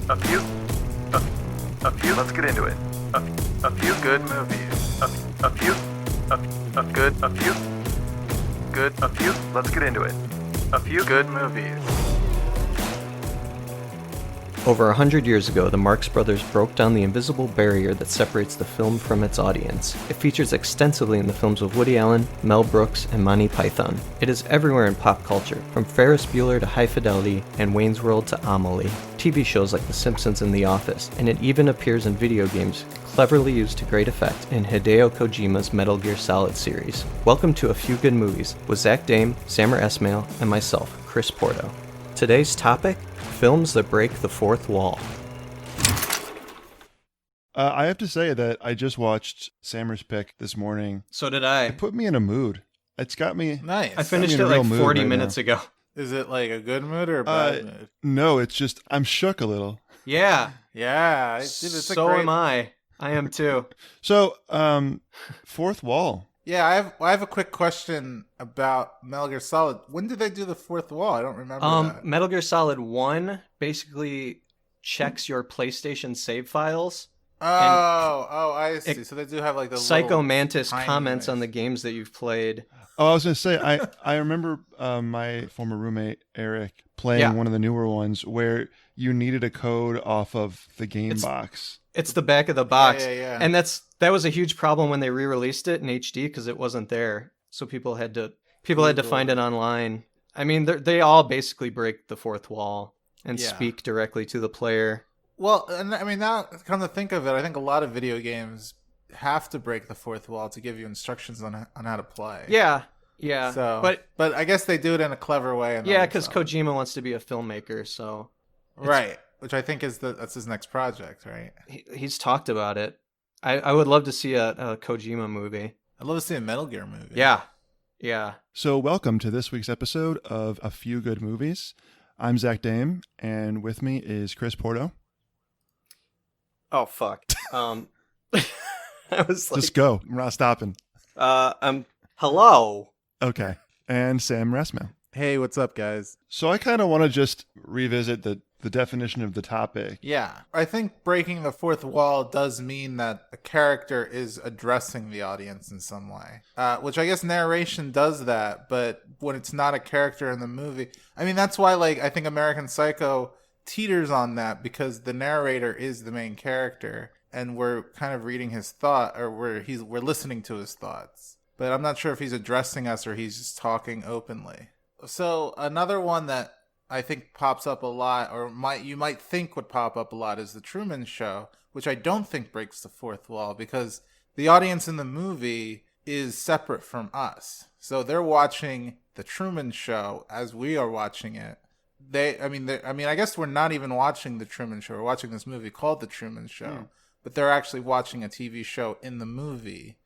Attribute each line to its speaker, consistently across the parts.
Speaker 1: A few. A few. Let's get into it. A few good movies. A few. A good. A few. Good. A few. Let's get into it. A few good movies.
Speaker 2: Over 100 years ago, the Marx Brothers broke down the invisible barrier that separates the film from its audience. It features extensively in the films of Woody Allen, Mel Brooks, and Monty Python. It is everywhere in pop culture, from Ferris Bueller to High Fidelity and Wayne's World to Amelie. TV shows like The Simpsons and The Office, and it even appears in video games, cleverly used to great effect in Hideo Kojima's Metal Gear Solid series. Welcome to A Few Good Movies with Zach Damme, Samer Esmail, and myself, Chris Porto. Today's topic: films that break the fourth wall.
Speaker 3: I have to say that I just watched Samer's Pick this morning.
Speaker 2: So did I.
Speaker 3: It put me in a mood. It's got me...
Speaker 4: Nice.
Speaker 2: I finished it like 40 minutes ago.
Speaker 4: Is it like a good mood or a bad mood?
Speaker 3: No, it's just, I'm shook a little.
Speaker 2: Yeah.
Speaker 4: Yeah.
Speaker 2: So am I. I am too.
Speaker 3: So, fourth wall.
Speaker 4: Yeah, I have a quick question about Metal Gear Solid. When did they do the fourth wall? I don't remember that.
Speaker 2: Metal Gear Solid 1 basically checks your PlayStation save files.
Speaker 4: I see. So they do have like the
Speaker 2: Psycho Mantis
Speaker 4: tiny
Speaker 2: comments
Speaker 4: ways.
Speaker 2: on the games that you've played.
Speaker 3: Oh, I was going to say, I remember my former roommate, Eric, playing one of the newer ones where you needed a code off of the game box.
Speaker 2: It's the back of the box.
Speaker 4: Yeah.
Speaker 2: And that was a huge problem when they re-released it in HD because it wasn't there. So people had to find it online. I mean, they all basically break the fourth wall and speak directly to the player.
Speaker 4: Well, and I mean, now come to think of it, I think a lot of video games have to break the fourth wall to give you instructions on how to play.
Speaker 2: Yeah.
Speaker 4: So, but I guess they do it in a clever way.
Speaker 2: Yeah, because Kojima wants to be a filmmaker, so
Speaker 4: right. Which I think that's his next project, right?
Speaker 2: He's talked about it. I would love to see a Kojima movie.
Speaker 4: I'd love to see a Metal Gear movie.
Speaker 2: Yeah.
Speaker 3: So welcome to this week's episode of A Few Good Movies. I'm Zach Damme, and with me is Chris Porto.
Speaker 2: Oh, fuck. I was like...
Speaker 3: Just go. We're not stopping.
Speaker 2: Hello.
Speaker 3: Okay. And Samer Esmail.
Speaker 4: Hey, what's up, guys?
Speaker 3: So I kind of want to just revisit the definition of the topic.
Speaker 4: Yeah. I think breaking the fourth wall does mean that a character is addressing the audience in some way, which I guess narration does that, but when it's not a character in the movie, I mean, that's why, like, I think American Psycho teeters on that because the narrator is the main character and we're kind of reading his thought, or we're listening to his thoughts, but I'm not sure if he's addressing us or he's just talking openly. So another one that I think pops up a lot, or you might think would pop up a lot, is the Truman Show, which I don't think breaks the fourth wall because the audience in the movie is separate from us. So they're watching the Truman Show as we are watching it. I guess we're not even watching the Truman Show. We're watching this movie called The Truman Show, but they're actually watching a TV show in the movie.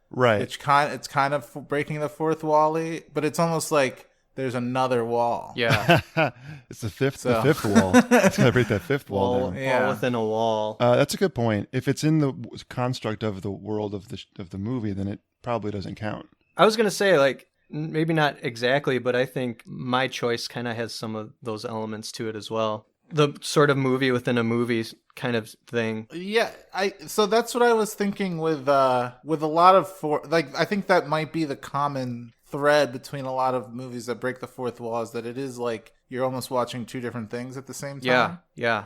Speaker 3: Right.
Speaker 4: It's kind of breaking the fourth wall-y, but it's almost like there's another wall.
Speaker 2: Yeah.
Speaker 3: It's the fifth wall. It's going to break that fifth wall down.
Speaker 2: Wall within a wall.
Speaker 3: That's a good point. If it's in the construct of the world of the movie, then it probably doesn't count.
Speaker 2: I was going to say, like, maybe not exactly, but I think my choice kind of has some of those elements to it as well. The sort of movie within a movie kind of thing. Yeah,
Speaker 4: so that's what I was thinking with a lot of I think that might be the common thread between a lot of movies that break the fourth wall, is that it is like you're almost watching two different things at the same time.
Speaker 2: Yeah.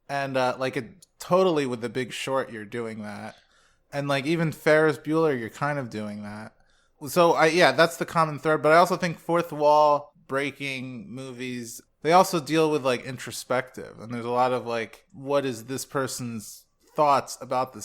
Speaker 4: And like it totally with The Big Short, you're doing that, and like even Ferris Bueller, you're kind of doing that. So that's the common thread. But I also think fourth wall breaking movies, they also deal with like introspective, and there's a lot of like, what is this person's thoughts about the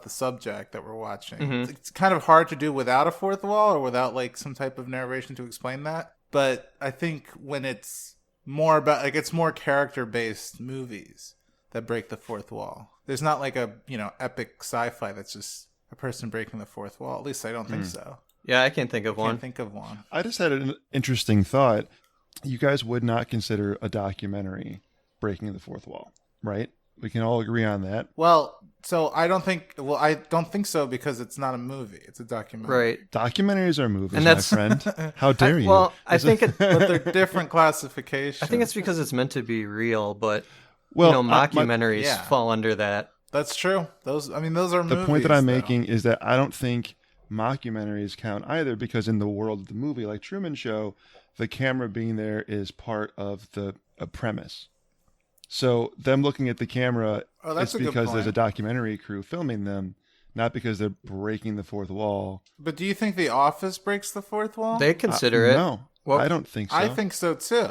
Speaker 4: subject that we're watching. Mm-hmm. It's kind of hard to do without a fourth wall or without like some type of narration to explain that. But I think when it's more about, like, it's more character based movies that break the fourth wall. There's not like a, epic sci-fi that's just a person breaking the fourth wall. At least I don't think so.
Speaker 2: Yeah, I can't think of one.
Speaker 3: I just had an interesting thought. You guys would not consider a documentary breaking the fourth wall, right? We can all agree on that.
Speaker 4: Well, so I don't think so because it's not a movie. It's a documentary.
Speaker 2: Right.
Speaker 3: Documentaries are movies, my friend. How dare you?
Speaker 2: Well, I think
Speaker 4: but they're different classifications.
Speaker 2: I think it's because it's meant to be real, but
Speaker 3: Well,
Speaker 2: mockumentaries
Speaker 4: yeah.
Speaker 2: fall under that.
Speaker 4: That's true. Those are movies.
Speaker 3: The point that I'm making is that I don't think mockumentaries count either, because in the world of the movie, like Truman Show, the camera being there is part of a premise. So them looking at the camera is because there's a documentary crew filming them, not because they're breaking the fourth wall.
Speaker 4: But do you think The Office breaks the fourth wall?
Speaker 2: They consider it.
Speaker 3: No,
Speaker 2: Well,
Speaker 3: I don't think so.
Speaker 4: I think so too.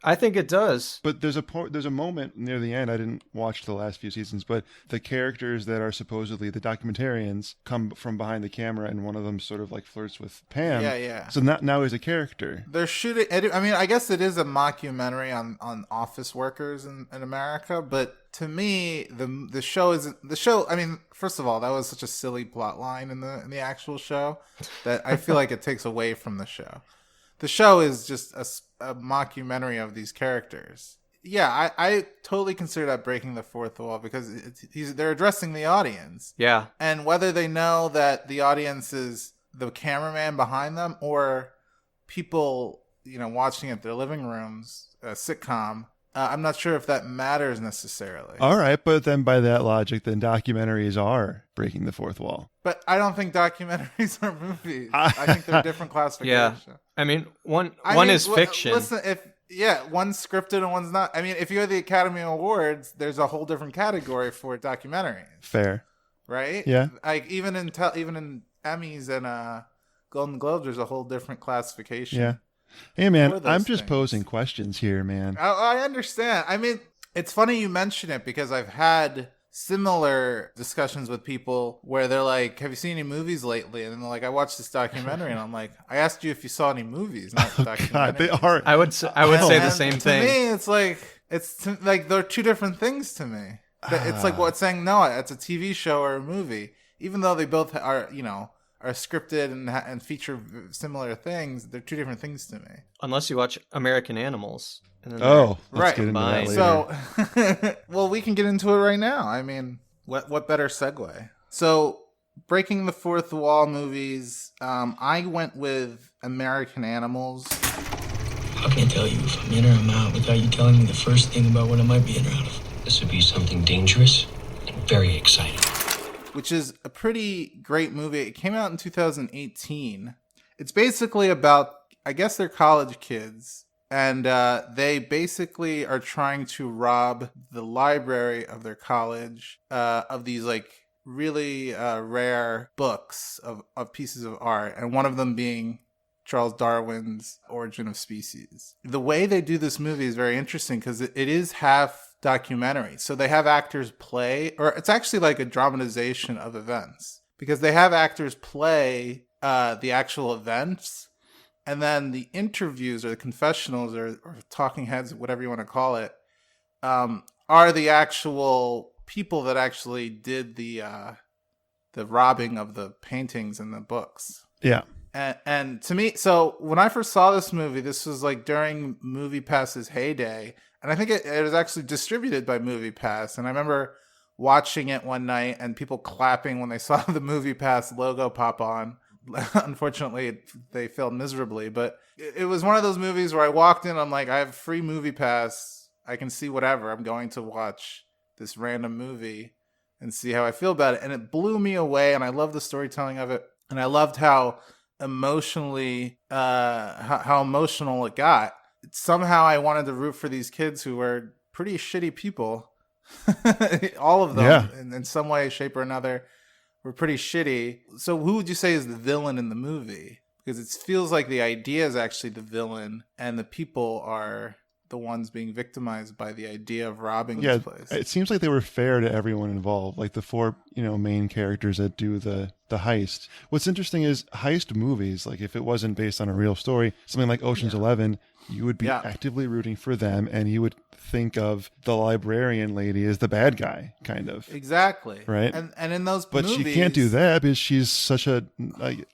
Speaker 2: I think it does.
Speaker 3: But there's a moment near the end. I didn't watch the last few seasons, but the characters that are supposedly the documentarians come from behind the camera, and one of them sort of like flirts with Pam.
Speaker 4: Yeah.
Speaker 3: So now he's a character.
Speaker 4: They're shooting. I mean, I guess it is a mockumentary on office workers in America, but to me, the show isn't the show. I mean, first of all, that was such a silly plot line in the actual show that I feel like it takes away from the show. The show is just a mockumentary of these characters. Yeah, I totally consider that breaking the fourth wall, because they're addressing the audience.
Speaker 2: Yeah.
Speaker 4: And whether they know that the audience is the cameraman behind them or people, watching at their living rooms, a sitcom, I'm not sure if that matters necessarily.
Speaker 3: All right, but then by that logic, then documentaries are breaking the fourth wall.
Speaker 4: But I don't think documentaries are movies. I think they're different classifications.
Speaker 2: Yeah. I mean, one is fiction.
Speaker 4: Listen, one's scripted and one's not. I mean, if you go to the Academy Awards, there's a whole different category for documentaries.
Speaker 3: Fair.
Speaker 4: Right?
Speaker 3: Yeah.
Speaker 4: Like even in Emmys and Golden Globes, there's a whole different classification.
Speaker 3: Yeah. Hey, man, I'm just posing questions here, man.
Speaker 4: I understand. I mean, it's funny you mention it, because I've had similar discussions with people where they're like, have you seen any movies lately? And they're like, I watched this documentary. And I'm like, I asked you if you saw any movies, not the documentary.
Speaker 3: God, they are.
Speaker 2: I would say the same thing.
Speaker 4: To me, it's like they're two different things to me. It's like what's saying, no, it's a TV show or a movie. Even though they both are scripted and feature similar things, they're two different things to me.
Speaker 2: Unless you watch American Animals. And then
Speaker 3: let's get into that later.
Speaker 4: So, well, we can get into it right now. I mean, what better segue? So, breaking the fourth wall movies, I went with American Animals.
Speaker 5: How can I tell you if I'm in or I'm out without you telling me the first thing about what I might be in or out of? This would be something dangerous and very exciting.
Speaker 4: Which is a pretty great movie. It came out in 2018. It's basically about, I guess they're college kids, and they basically are trying to rob the library of their college of these like really rare books of pieces of art, and one of them being Charles Darwin's Origin of Species. The way they do this movie is very interesting, because it is half documentary. So they have actors play, or it's actually like a dramatization of events, because they have actors play the actual events, and then the interviews or the confessionals or talking heads, whatever you want to call it, are the actual people that actually did the robbing of the paintings and the books.
Speaker 3: Yeah.
Speaker 4: And to me, so when I first saw this movie, this was like during MoviePass's heyday. And I think it was actually distributed by MoviePass. And I remember watching it one night and people clapping when they saw the MoviePass logo pop on. Unfortunately, they failed miserably. But it was one of those movies where I walked in, I'm like, I have free MoviePass. I can see whatever. I'm going to watch this random movie and see how I feel about it. And it blew me away. And I love the storytelling of it. And I loved how emotionally, how emotional it got. Somehow I wanted to root for these kids who were pretty shitty people. All of them, in some way, shape, or another, were pretty shitty. So who would you say is the villain in the movie? Because it feels like the idea is actually the villain, and the people are the ones being victimized by the idea of robbing this place.
Speaker 3: It seems like they were fair to everyone involved, like the four, main characters that do the heist. What's interesting is heist movies, like if it wasn't based on a real story, something like Ocean's 11, you would be actively rooting for them, and you would think of the librarian lady as the bad guy, kind of.
Speaker 4: Exactly.
Speaker 3: Right?
Speaker 4: And in those
Speaker 3: movies... But she can't do that because she's such a...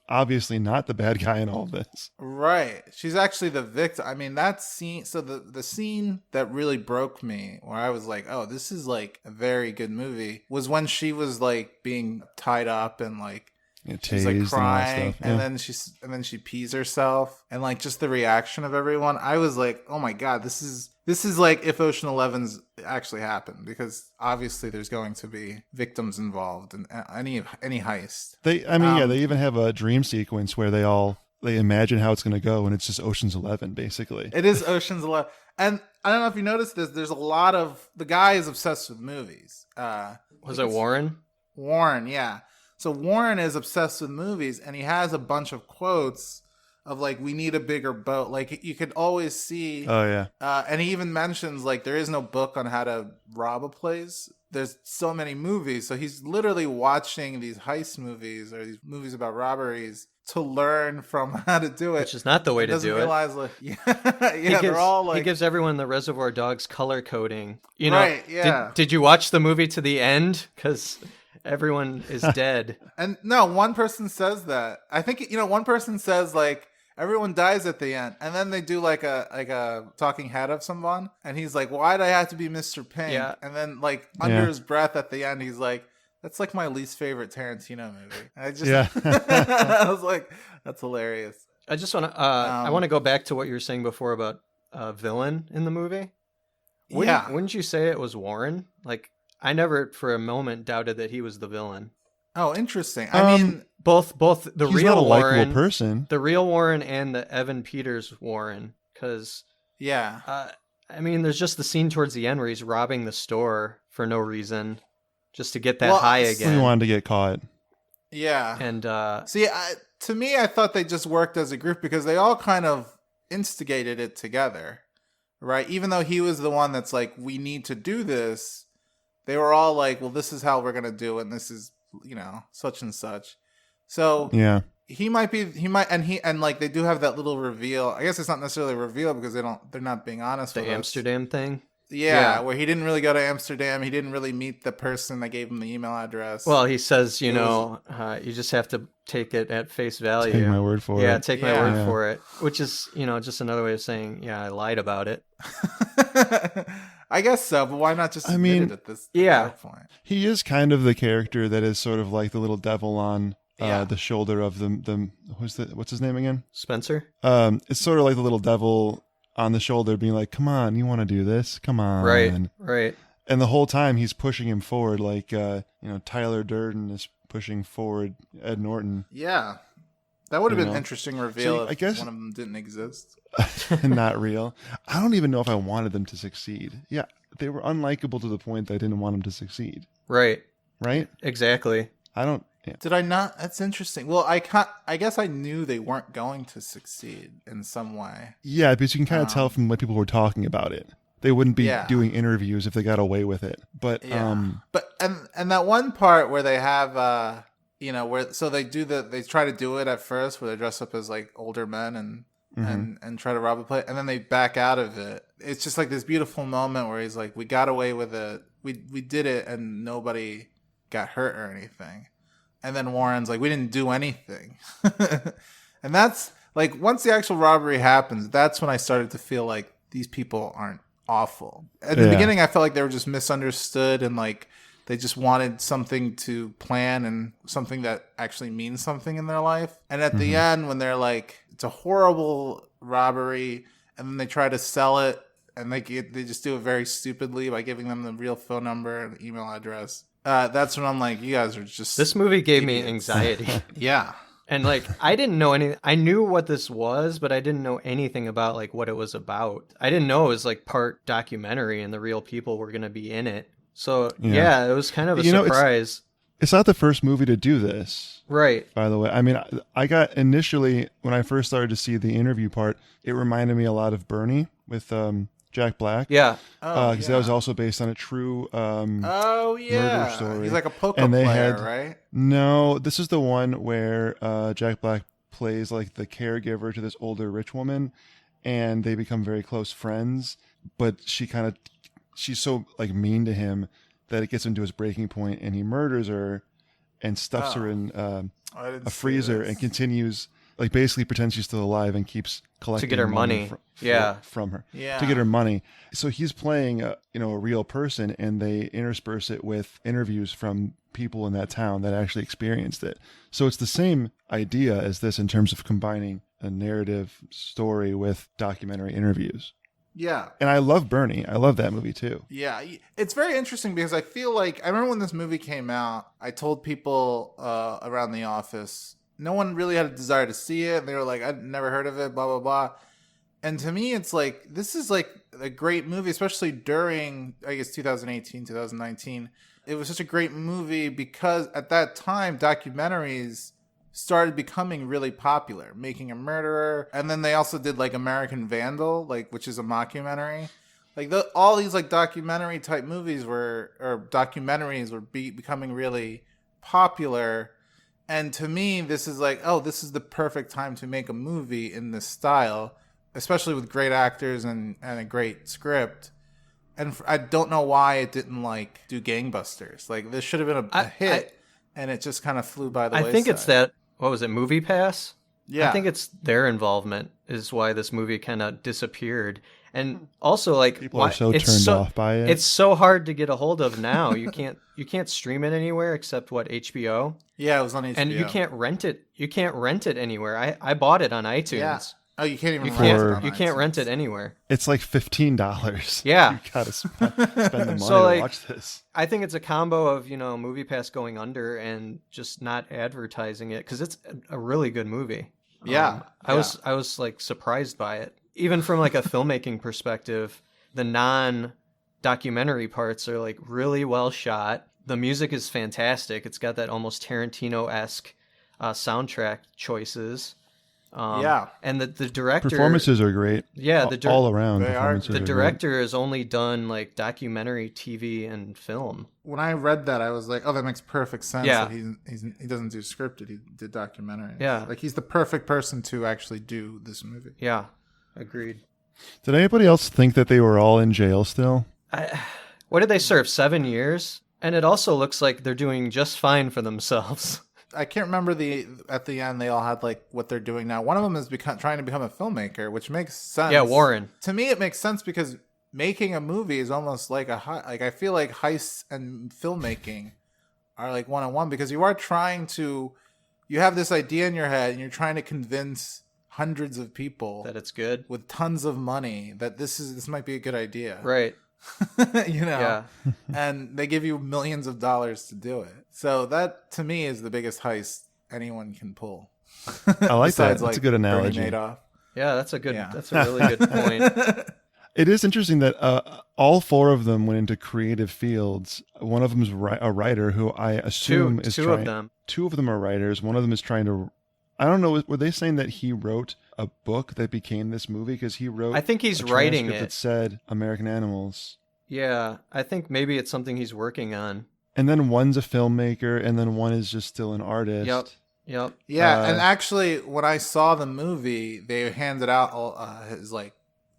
Speaker 3: obviously not the bad guy in all this.
Speaker 4: Right. She's actually the victim. I mean, that scene... So the scene that really broke me, where I was like, oh, this is like a very good movie, was when she was like being tied up and like she's like
Speaker 3: tased
Speaker 4: crying,
Speaker 3: and all that stuff.
Speaker 4: and then she pees herself, and like just the reaction of everyone. I was like, oh my god, this is like if Ocean 11's actually happened, because obviously there's going to be victims involved in any heist.
Speaker 3: They even have a dream sequence where they imagine how it's going to go, and it's just Ocean's 11 basically.
Speaker 4: It is Ocean's 11, and I don't know if you noticed this. There's a lot of the guy is obsessed with movies.
Speaker 2: Was it Warren?
Speaker 4: Warren, yeah. So Warren is obsessed with movies, and he has a bunch of quotes of like, we need a bigger boat. Like you could always see.
Speaker 3: Oh yeah.
Speaker 4: And he even mentions like there is no book on how to rob a place. There's so many movies. So he's literally watching these heist movies or these movies about robberies to learn from how to do it.
Speaker 2: Which is not the way to do
Speaker 4: realize,
Speaker 2: it.
Speaker 4: Like, yeah, they're all like...
Speaker 2: He gives everyone the Reservoir Dogs color coding. You know,
Speaker 4: right, yeah.
Speaker 2: Did you watch the movie to the end? Because everyone is dead.
Speaker 4: And no, one person says that. I think, one person says like, everyone dies at the end, and then they do like a talking head of someone, and he's like, "Why'd I have to be Mr. Pink?"
Speaker 2: Yeah.
Speaker 4: And then like under his breath at the end, he's like, "That's like my least favorite Tarantino movie." And I was like, "That's hilarious."
Speaker 2: I just want to I want to go back to what you were saying before about villain in the movie. Wouldn't you say it was Warren? Like, I never for a moment doubted that he was the villain.
Speaker 4: Oh, interesting. I mean,
Speaker 3: he's
Speaker 2: both the real
Speaker 3: not a likable
Speaker 2: Warren
Speaker 3: person,
Speaker 2: the real Warren, and the Evan Peters Warren. Because I mean, there's just the scene towards the end where he's robbing the store for no reason, just to get that high again.
Speaker 3: He wanted to get caught.
Speaker 4: Yeah.
Speaker 2: And
Speaker 4: to me, I thought they just worked as a group because they all kind of instigated it together, right? Even though he was the one that's like, we need to do this, they were all like, well, this is how we're going to do it, and this is, such and such. So
Speaker 3: yeah,
Speaker 4: and like they do have that little reveal. I guess it's not necessarily a reveal because they're not being honest with
Speaker 2: the Amsterdam thing.
Speaker 4: Yeah, where he didn't really go to Amsterdam. He didn't really meet the person that gave him the email address.
Speaker 2: Well, he says, you just have to take it at face value.
Speaker 3: Take my word for it.
Speaker 2: Yeah, take my word for it. Which is, just another way of saying, yeah, I lied about it.
Speaker 4: I guess so, but why not just admit it at this point?
Speaker 3: He is kind of the character that is sort of like the little devil on the shoulder of the what's his name again?
Speaker 2: Spencer?
Speaker 3: It's sort of like the little devil on the shoulder being like, come on, you want to do this? Come on.
Speaker 2: Right.
Speaker 3: And the whole time he's pushing him forward like, Tyler Durden is pushing forward Ed Norton.
Speaker 4: Yeah. That would have been an interesting reveal if
Speaker 3: I guess,
Speaker 4: one of them didn't exist.
Speaker 3: Not real. I don't even know if I wanted them to succeed. Yeah, they were unlikable to the point that I didn't want them to succeed.
Speaker 2: Right?
Speaker 3: I
Speaker 2: Exactly.
Speaker 3: don't... Yeah.
Speaker 4: Did I not? That's interesting. Well, I guess I knew they weren't going to succeed in some way.
Speaker 3: Yeah, because you can kind of tell from what people were talking about it. They wouldn't be doing interviews if they got away with it. But
Speaker 4: but that one part where they have where so they try to do it at first where they dress up as like older men and try to rob a place, and then they back out of it. It's just like this beautiful moment where he's like, we got away with it. We did it and nobody got hurt or anything. And then Warren's like, we didn't do anything. And that's like, once the actual robbery happens, that's when I started to feel like these people aren't awful. At the beginning, I felt like they were just misunderstood and like they just wanted something to plan and something that actually means something in their life. And at the end, when they're like, it's a horrible robbery, and then they try to sell it, and they just do it very stupidly by giving them the real phone number and email address. That's when I'm like, you guys are just...
Speaker 2: This movie gave me anxiety.
Speaker 4: Yeah.
Speaker 2: And like, I didn't know anything. I knew what this was, but I didn't know anything about like what it was about. I didn't know it was like part documentary and the real people were going to be in it. So yeah, it was kind of a surprise.
Speaker 3: It's not the first movie to do this.
Speaker 2: Right.
Speaker 3: By the way, I mean, I got initially, when I first started to see the interview part, it reminded me a lot of Bernie with Jack Black.
Speaker 2: Yeah.
Speaker 3: Because that was also based on a true murder story.
Speaker 4: He's like a poker player, right?
Speaker 3: No, this is the one where Jack Black plays like the caregiver to this older rich woman, and they become very close friends, but she's so like mean to him that it gets him to his breaking point, and he murders her and stuffs her in a freezer and continues like basically pretends she's still alive and keeps collecting
Speaker 2: To get her money.
Speaker 3: from her
Speaker 4: Yeah.
Speaker 3: to get her money. So he's playing a real person, and they intersperse it with interviews from people in that town that actually experienced it. So it's the same idea as this in terms of combining a narrative story with documentary interviews.
Speaker 4: Yeah.
Speaker 3: And I love Bernie. I love that movie too.
Speaker 4: Yeah, it's very interesting because I feel like I remember when this movie came out, I told people around the office, no one really had a desire to see it. And they were like, I'd never heard of it, blah, blah, blah. And to me, it's like, this is like a great movie, especially during, I guess, 2018, 2019. It was such a great movie because at that time, documentaries started becoming really popular, Making a Murderer. And then they also did like American Vandal, like, which is a mockumentary. Like all these like documentary type movies documentaries were becoming really popular. And to me, this is like, oh, this is the perfect time to make a movie in this style, especially with great actors and a great script. And I don't know why it didn't like do gangbusters. Like this should have been a hit, and it just kind of flew by the wayside.
Speaker 2: I think it's that, what was it, Movie Pass?
Speaker 4: Yeah.
Speaker 2: I think it's their involvement is why this movie kind of disappeared. And also, like,
Speaker 3: People are so turned off by it.
Speaker 2: It's so hard to get a hold of now. You can't stream it anywhere except HBO.
Speaker 4: Yeah, it was on HBO.
Speaker 2: And you can't rent it. You can't rent it anywhere. I bought it on iTunes.
Speaker 4: Yeah. Oh, you can't even
Speaker 2: You
Speaker 4: rent it on
Speaker 2: can't. You can't rent it anywhere.
Speaker 3: It's like $15.
Speaker 2: Yeah.
Speaker 3: You gotta spend the money
Speaker 2: So,
Speaker 3: to
Speaker 2: like,
Speaker 3: watch this.
Speaker 2: I think it's a combo of Movie Pass going under and just not advertising it because it's a really good movie.
Speaker 4: Yeah.
Speaker 2: I was like surprised by it. Even from like a filmmaking perspective, the non-documentary parts are like really well shot. The music is fantastic. It's got that almost Tarantino-esque soundtrack choices. And the director,
Speaker 3: Performances are great.
Speaker 2: Yeah,
Speaker 3: all around.
Speaker 4: They are.
Speaker 3: Performances
Speaker 2: the
Speaker 3: are
Speaker 2: director has only done like documentary TV and film.
Speaker 4: When I read that, I was like, oh, that makes perfect sense.
Speaker 2: Yeah.
Speaker 4: That he doesn't do scripted. He did documentary.
Speaker 2: Yeah.
Speaker 4: Like he's the perfect person to actually do this movie.
Speaker 2: Yeah, agreed.
Speaker 3: Did anybody else think that they were all in jail still?
Speaker 2: What did they serve? 7 years? And it also looks like they're doing just fine for themselves.
Speaker 4: I can't remember at the end they all had like what they're doing now. One of them is trying to become a filmmaker, which makes sense.
Speaker 2: Yeah, Warren.
Speaker 4: To me, it makes sense because making a movie is almost like I feel like heists and filmmaking are like one-on-one because you have this idea in your head and you're trying to convince hundreds of people
Speaker 2: That it's good.
Speaker 4: with tons of money that this might be a good idea.
Speaker 2: Right. Yeah.
Speaker 4: And they give you millions of dollars to do it. So that to me is the biggest heist anyone can pull.
Speaker 3: I like that.
Speaker 4: Besides,
Speaker 3: That's a good analogy.
Speaker 4: Bernie Madoff.
Speaker 2: Yeah, that's a really good point.
Speaker 3: It is interesting that all four of them went into creative fields. One of them is a writer who I assume is
Speaker 2: two
Speaker 3: trying.
Speaker 2: of them.
Speaker 3: Two of them are writers. One of them is trying to. I don't know. Were they saying that he wrote a book that became this movie? Because he wrote.
Speaker 2: I think he's
Speaker 3: a
Speaker 2: writing
Speaker 3: transcript
Speaker 2: it.
Speaker 3: that said American Animals.
Speaker 2: Yeah, I think maybe it's something he's working on.
Speaker 3: And then one's a filmmaker, and then one is just still an artist.
Speaker 2: Yep.
Speaker 4: Yeah, and actually, when I saw the movie, they handed out his like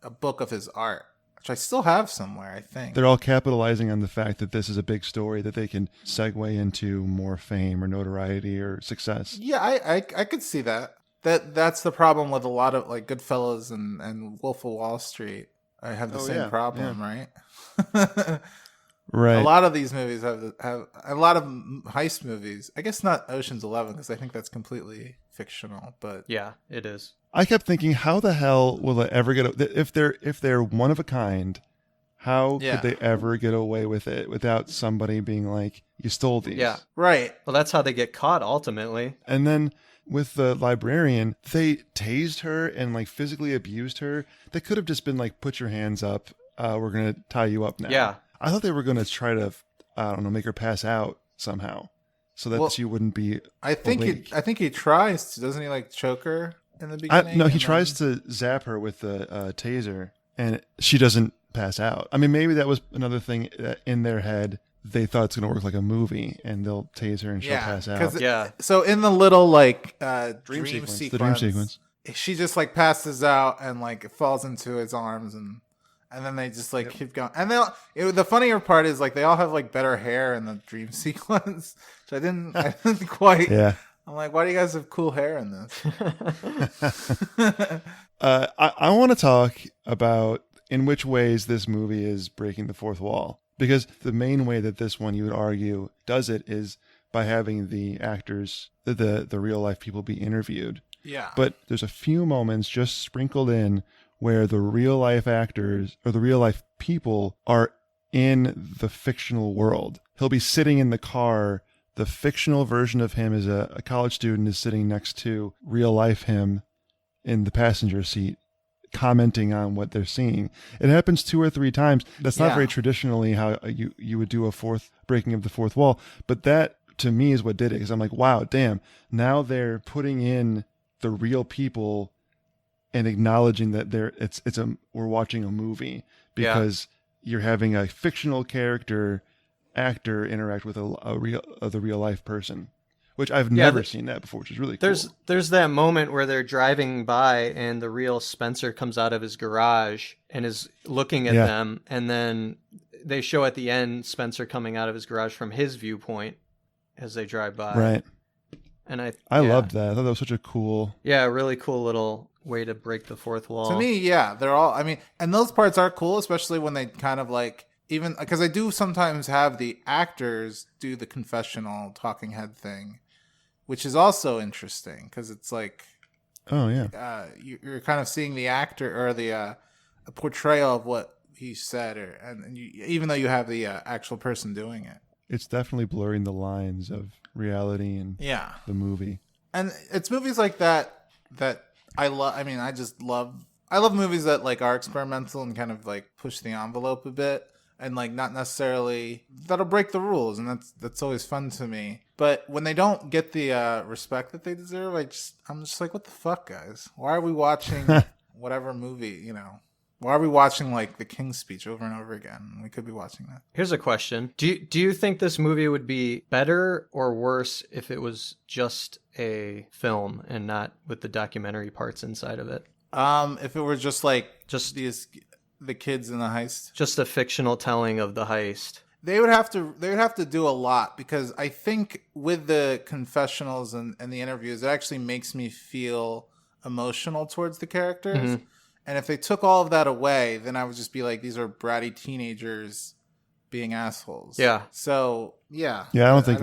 Speaker 4: a book of his art, which I still have somewhere. I think
Speaker 3: They're all capitalizing on the fact that this is a big story that they can segue into more fame or notoriety or success.
Speaker 4: Yeah, I could see that. That's the problem with a lot of like Goodfellas and Wolf of Wall Street. I have the same problem, right?
Speaker 3: Right.
Speaker 4: A lot of these movies have a lot of heist movies. I guess not Ocean's 11 because I think that's completely fictional. But
Speaker 2: Yeah, it is.
Speaker 3: I kept thinking, how the hell will they ever if they're one of a kind? How could they ever get away with it without somebody being like, "You stole these"?
Speaker 2: Yeah.
Speaker 4: right,
Speaker 2: Well, that's how they get caught ultimately.
Speaker 3: And then with the librarian, they tased her and like physically abused her. They could have just been like, "Put your hands up. We're gonna tie you up now."
Speaker 2: Yeah.
Speaker 3: I thought they were gonna try to, I don't know, make her pass out somehow, so that she wouldn't be.
Speaker 4: I think
Speaker 3: awake.
Speaker 4: I think he tries to, doesn't he? Like choke her in the beginning.
Speaker 3: No, he
Speaker 4: and
Speaker 3: tries to zap her with the taser, and she doesn't pass out. I mean, maybe that was another thing that in their head. They thought it's going to work like a movie, and they'll tase her and she'll pass out.
Speaker 2: Yeah.
Speaker 4: So in the little like dream
Speaker 3: sequence,
Speaker 4: sequence,
Speaker 3: the dream sequence,
Speaker 4: she just like passes out and like falls into his arms, and then they just like keep going. And the funnier part is like they all have like better hair in the dream sequence, which I didn't quite I'm like, why do you guys have cool hair in this?
Speaker 3: I want to talk about in which ways this movie is breaking the fourth wall. Because the main way that this one, you would argue, does it is by having the actors, the real life people be interviewed.
Speaker 4: Yeah.
Speaker 3: But there's a few moments just sprinkled in where the real life actors or the real life people are in the fictional world. He'll be sitting in the car. The fictional version of him as a college student is sitting next to real life him in the passenger seat, commenting on what they're seeing. It happens 2 or 3 times. That's not very traditionally how you would do a breaking of the fourth wall. But that, to me, is what did it. Because I'm like, wow, damn. Now they're putting in the real people and acknowledging that we're watching a movie because you're having a fictional actor interact with the real life person, which I've never seen that before, which is really cool.
Speaker 2: There's that moment where they're driving by and the real Spencer comes out of his garage and is looking at them, and then they show at the end Spencer coming out of his garage from his viewpoint as they drive by.
Speaker 3: Right.
Speaker 2: And
Speaker 3: I loved that. I thought that was such a cool...
Speaker 2: Yeah, a really cool little way to break the fourth wall.
Speaker 4: To me, they're all... I mean, and those parts are cool, especially when they kind of like... Even... Because I do sometimes have the actors do the confessional talking head thing, which is also interesting, because it's like...
Speaker 3: Oh, yeah.
Speaker 4: You're kind of seeing the actor, or the a portrayal of what he said, and even though you have the actual person doing it.
Speaker 3: It's definitely blurring the lines of reality and the movie.
Speaker 4: And it's movies like that I love. I mean, I love movies that like are experimental and kind of like push the envelope a bit, and like not necessarily that'll break the rules, and that's always fun to me. But when they don't get the respect that they deserve, I'm just like, what the fuck, guys? Why are we watching whatever movie, Why are we watching like The King's Speech over and over again? We could be watching that.
Speaker 2: Here's a question. Do you think this movie would be better or worse if it was just a film and not with the documentary parts inside of it?
Speaker 4: If it were just the kids in the heist,
Speaker 2: just a fictional telling of the heist.
Speaker 4: They would have to do a lot, because I think with the confessionals and the interviews, it actually makes me feel emotional towards the characters. Mm-hmm. And if they took all of that away, then I would just be like, these are bratty teenagers being assholes.
Speaker 2: Yeah.
Speaker 4: So, yeah.
Speaker 3: Yeah, I don't think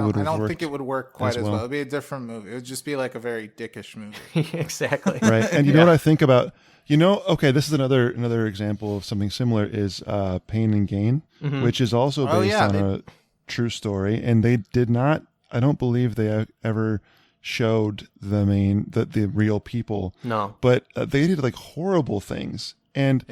Speaker 3: it
Speaker 4: would work quite as well. It would be a different movie. It would just be like a very dickish movie.
Speaker 2: Exactly.
Speaker 3: Right. And you know what I think about, okay, this is another example of something similar is Pain and Gain, which is also based on a true story. And they did not, I don't believe they ever showed the real people.
Speaker 2: No.
Speaker 3: But they did like horrible things. And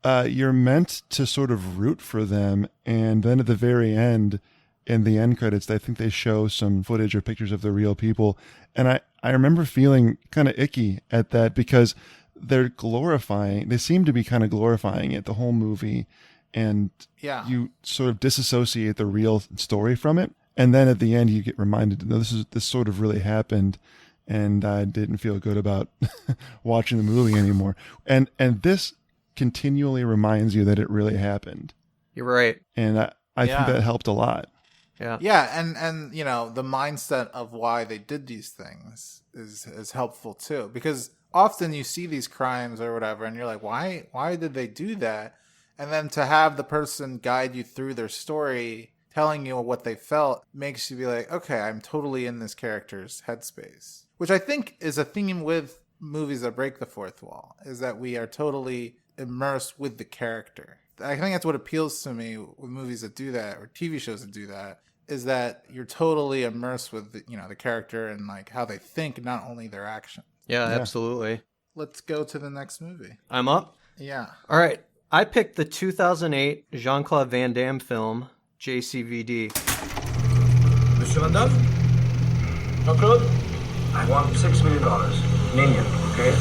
Speaker 3: you're meant to sort of root for them. And then at the very end, in the end credits, I think they show some footage or pictures of the real people. And I remember feeling kind of icky at that, because they seem to be kind of glorifying it, the whole movie. And you sort of disassociate the real story from it. And then at the end, you get reminded, no, this sort of really happened, and I didn't feel good about watching the movie anymore. And this continually reminds you that it really happened.
Speaker 2: You're right.
Speaker 3: And I think that helped a lot.
Speaker 4: Yeah. Yeah, and the mindset of why they did these things is helpful too, because often you see these crimes or whatever, and you're like, why did they do that? And then to have the person guide you through their story, telling you what they felt, makes you be like, okay, I'm totally in this character's headspace. Which I think is a theme with movies that break the fourth wall, is that we are totally immersed with the character. I think that's what appeals to me with movies that do that, or TV shows that do that, is that you're totally immersed with the character and like how they think, not only their actions.
Speaker 2: Yeah, absolutely.
Speaker 4: Let's go to the next movie.
Speaker 2: I'm up?
Speaker 4: Yeah.
Speaker 2: All right. I picked the 2008 Jean-Claude Van Damme film, JCVD.
Speaker 5: Monsieur Van Damme? Jean-Claude? I want $6 million. Million, okay?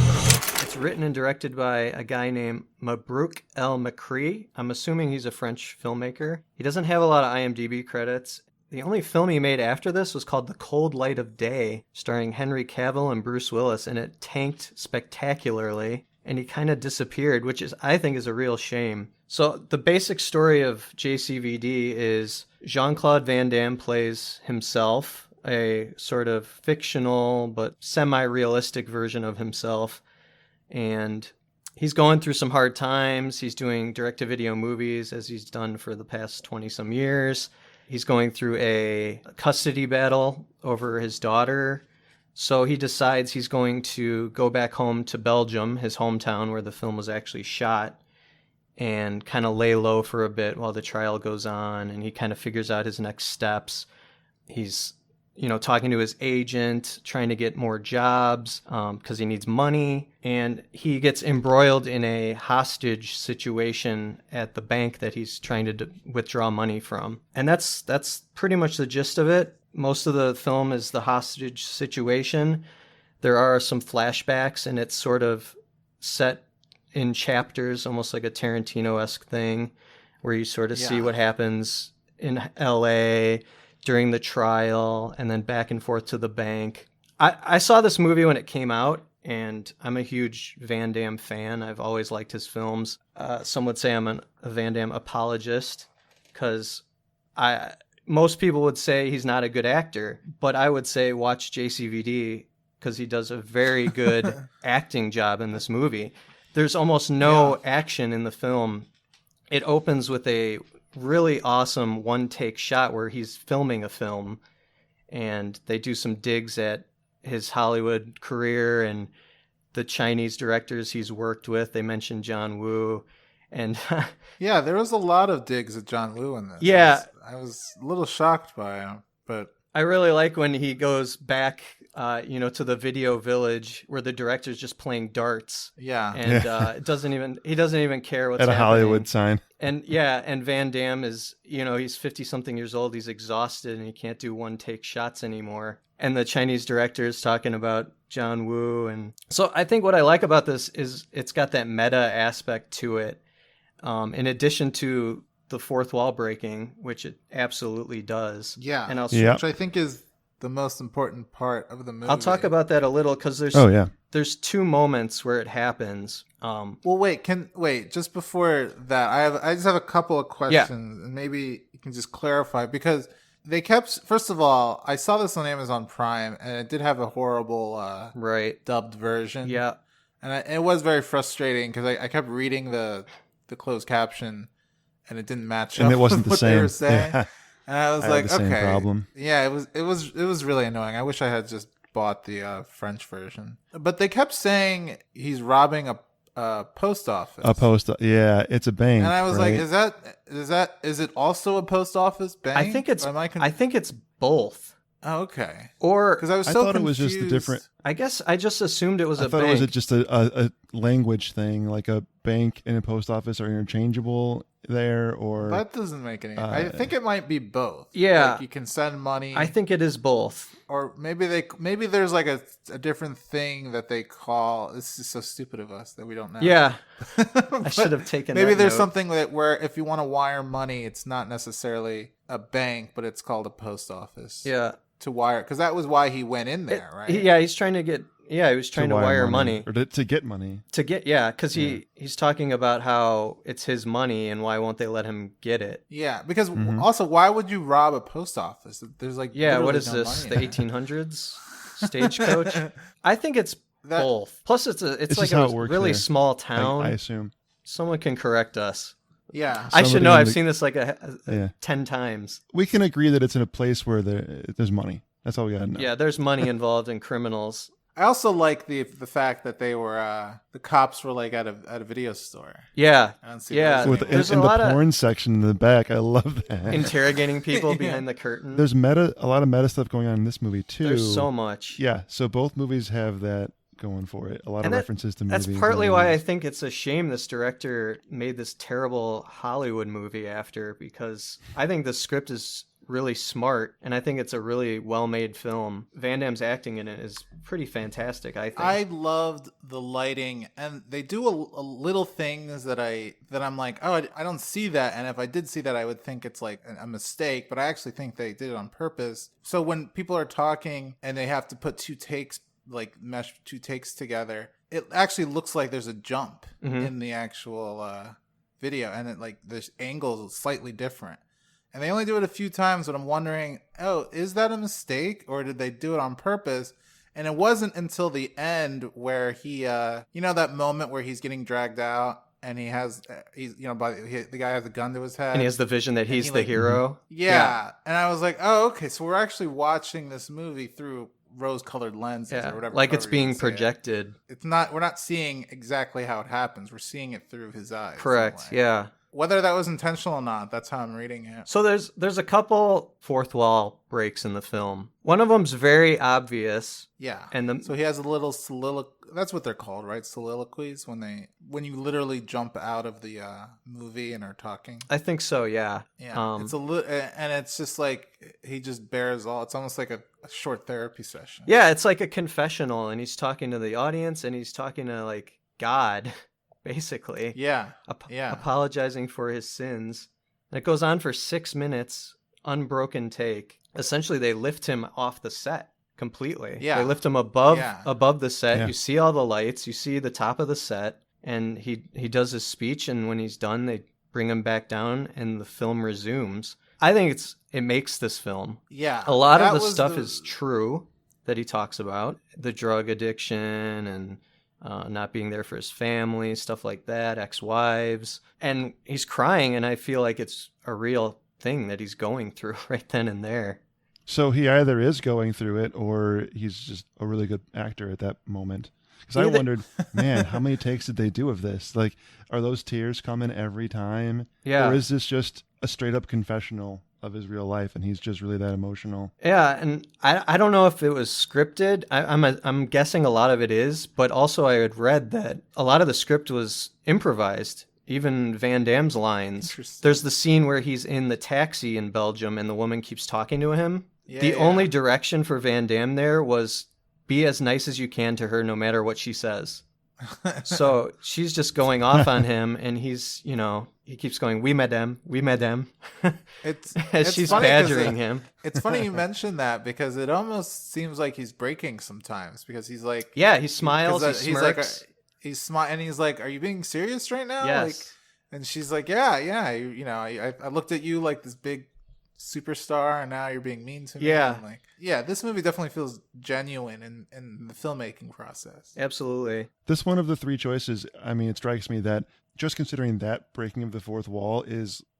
Speaker 2: It's written and directed by a guy named Mabrouk Mechri. I'm assuming he's a French filmmaker. He doesn't have a lot of IMDb credits. The only film he made after this was called The Cold Light of Day, starring Henry Cavill and Bruce Willis, and it tanked spectacularly. And he kind of disappeared, which I think is a real shame. So the basic story of JCVD is Jean-Claude Van Damme plays himself, a sort of fictional but semi-realistic version of himself. And he's going through some hard times. He's doing direct-to-video movies, as he's done for the past 20-some years. He's going through a custody battle over his daughter. So he decides he's going to go back home to Belgium, his hometown where the film was actually shot, and kind of lay low for a bit while the trial goes on. And he kind of figures out his next steps. He's, talking to his agent, trying to get more jobs because he needs money. And he gets embroiled in a hostage situation at the bank that he's trying to withdraw money from. And that's pretty much the gist of it. Most of the film is the hostage situation. There are some flashbacks, and it's sort of set in chapters, almost like a Tarantino-esque thing, where you sort of see what happens in LA during the trial, and then back and forth to the bank. I saw this movie when it came out, and I'm a huge Van Damme fan. I've always liked his films. Some would say I'm a Van Damme apologist, because most people would say he's not a good actor, but I would say watch JCVD, because he does a very good acting job in this movie. There's almost no action in the film. It opens with a really awesome one-take shot where he's filming a film, and they do some digs at his Hollywood career and the Chinese directors he's worked with. They mentioned John Woo. And
Speaker 4: yeah, there was a lot of digs at John Woo in this.
Speaker 2: Yeah.
Speaker 4: I was a little shocked by him, but
Speaker 2: I really like when he goes back, to the video village where the director's just playing darts.
Speaker 4: Yeah.
Speaker 2: And he doesn't even care what's
Speaker 3: at a
Speaker 2: happening.
Speaker 3: Hollywood sign.
Speaker 2: And and Van Damme is, he's 50-something years old. He's exhausted and he can't do one-take shots anymore. And the Chinese director is talking about John Woo. And so I think what I like about this is it's got that meta aspect to it. In addition to the fourth wall breaking, which it absolutely does.
Speaker 4: Yeah.
Speaker 2: And
Speaker 4: which I think is the most important part of the movie.
Speaker 2: I'll talk about that a little, because there's two moments where it happens.
Speaker 4: Just before that, I just have a couple of questions, and maybe you can just clarify, because they kept, first of all, I saw this on Amazon Prime, and it did have a horrible dubbed version.
Speaker 2: Yeah.
Speaker 4: And it was very frustrating, because I kept reading the closed caption, and it didn't match up
Speaker 3: and it wasn't
Speaker 4: with
Speaker 3: the
Speaker 4: what
Speaker 3: same.
Speaker 4: they were saying.
Speaker 3: Yeah.
Speaker 4: And I was
Speaker 3: I
Speaker 4: like,
Speaker 3: had the same problem.
Speaker 4: Yeah, it was really annoying. I wish I had just bought the French version. But they kept saying he's robbing a post office.
Speaker 3: It's a bank.
Speaker 4: And I was like, is it also a post office bank?
Speaker 2: I think it's both.
Speaker 4: Oh, okay.
Speaker 2: Or
Speaker 4: because I was
Speaker 3: I
Speaker 4: so
Speaker 3: thought
Speaker 4: confused.
Speaker 3: it was just a different.
Speaker 2: I guess I just assumed it was
Speaker 3: I
Speaker 2: a
Speaker 3: thought
Speaker 2: bank.
Speaker 3: it was just a language thing, like a bank and a post office are interchangeable there, or
Speaker 4: That doesn't make any. I think it might be both.
Speaker 2: Yeah,
Speaker 4: like you can send money.
Speaker 2: I think it is both.
Speaker 4: Or maybe there's like a different thing that they call. This is so stupid of us that we don't know.
Speaker 2: Yeah, I should have taken.
Speaker 4: Maybe
Speaker 2: that
Speaker 4: there's
Speaker 2: note.
Speaker 4: something where if you want to wire money, it's not necessarily a bank, but it's called a post office.
Speaker 2: Yeah,
Speaker 4: to wire, because that was why he went in there, right?
Speaker 2: He's trying to get. Yeah, he was trying to wire money.
Speaker 3: Or to get money.
Speaker 2: Because he's talking about how it's his money and why won't they let him get it.
Speaker 4: Yeah, because also, why would you rob a post office? There's like
Speaker 2: what is
Speaker 4: no
Speaker 2: this? The
Speaker 4: money
Speaker 2: 1800s stagecoach? I think it's both. Plus, it's like a really small town.
Speaker 3: I assume.
Speaker 2: Someone can correct us.
Speaker 4: Yeah,
Speaker 2: I should know. I've seen this like 10 times.
Speaker 3: We can agree that it's in a place where there's money. That's all we gotta know.
Speaker 2: Yeah, there's money involved in criminals.
Speaker 4: I also like the fact that they were the cops were like at a video store.
Speaker 2: Yeah,
Speaker 4: yeah.
Speaker 3: In the porn section in the back, I love that.
Speaker 2: Interrogating people behind the curtain.
Speaker 3: There's a lot of meta stuff going on in this movie too.
Speaker 2: There's so much.
Speaker 3: Yeah, so both movies have that going for it. A lot of references to movies.
Speaker 2: That's partly why I think it's a shame this director made this terrible Hollywood movie after, because I think the script is really smart, and I think it's a really well-made film. Van Damme's acting in it is pretty fantastic, I think.
Speaker 4: I loved the lighting, and they do a little things that I'm like, oh, I don't see that, and if I did see that, I would think it's like a mistake, but I actually think they did it on purpose. So when people are talking and they have to put mesh two takes together, it actually looks like there's a jump in the actual video, and the angle is slightly different. And they only do it a few times, but I'm wondering, oh, is that a mistake or did they do it on purpose? And it wasn't until the end where he, that moment where he's getting dragged out and the guy has a gun to his head.
Speaker 2: And he has the vision that he's the hero.
Speaker 4: Yeah. And I was like, oh, okay. So we're actually watching this movie through rose-colored lenses or whatever.
Speaker 2: Like it's being projected.
Speaker 4: It's not, we're not seeing exactly how it happens. We're seeing it through his eyes.
Speaker 2: Correct. Yeah.
Speaker 4: Whether that was intentional or not, that's how I'm reading it.
Speaker 2: So there's a couple fourth wall breaks in the film. One of them's very obvious.
Speaker 4: Yeah.
Speaker 2: So
Speaker 4: he has a little that's what they're called, right? Soliloquies when you literally jump out of the movie and are talking.
Speaker 2: I think so, yeah.
Speaker 4: Yeah. It's and it's just like he just bears all. It's almost like a short therapy session.
Speaker 2: Yeah, it's like a confessional, and he's talking to the audience, and he's talking to like God. Basically.
Speaker 4: Yeah.
Speaker 2: Apologizing for his sins. And it goes on for 6 minutes, unbroken take. Essentially, they lift him off the set completely.
Speaker 4: Yeah.
Speaker 2: They lift him above the set.
Speaker 3: Yeah.
Speaker 2: You see all the lights. You see the top of the set. And he does his speech, and when he's done, they bring him back down, and the film resumes. I think it makes this film.
Speaker 4: Yeah.
Speaker 2: A lot of the stuff is true that he talks about. The drug addiction and... not being there for his family, stuff like that, ex-wives. And he's crying, and I feel like it's a real thing that he's going through right then and there.
Speaker 3: So he either is going through it or he's just a really good actor at that moment. Because I wondered, man, how many takes did they do of this? Like, are those tears coming every time?
Speaker 2: Yeah.
Speaker 3: Or is this just a straight-up confessional of his real life, and he's just really that emotional?
Speaker 2: Yeah, and I don't know if it was scripted. I'm guessing a lot of it is, but also I had read that a lot of the script was improvised. Even Van Damme's lines. There's the scene where he's in the taxi in Belgium, and the woman keeps talking to him. The only direction for Van Damme there was be as nice as you can to her, no matter what she says. So she's just going off on him, and he's, he keeps going, oui, madame, as she's badgering him.
Speaker 4: It's funny you mentioned that because it almost seems like he's breaking sometimes because he's like...
Speaker 2: Yeah, he smiles, he smirks.
Speaker 4: And he's like, are you being serious right now?
Speaker 2: Yes.
Speaker 4: Like, and she's like, yeah. I looked at you like this big superstar, and now you're being mean to me.
Speaker 2: Yeah.
Speaker 4: And this movie definitely feels genuine in the filmmaking process.
Speaker 2: Absolutely.
Speaker 3: This one of the three choices, it strikes me that just considering that breaking of the fourth wall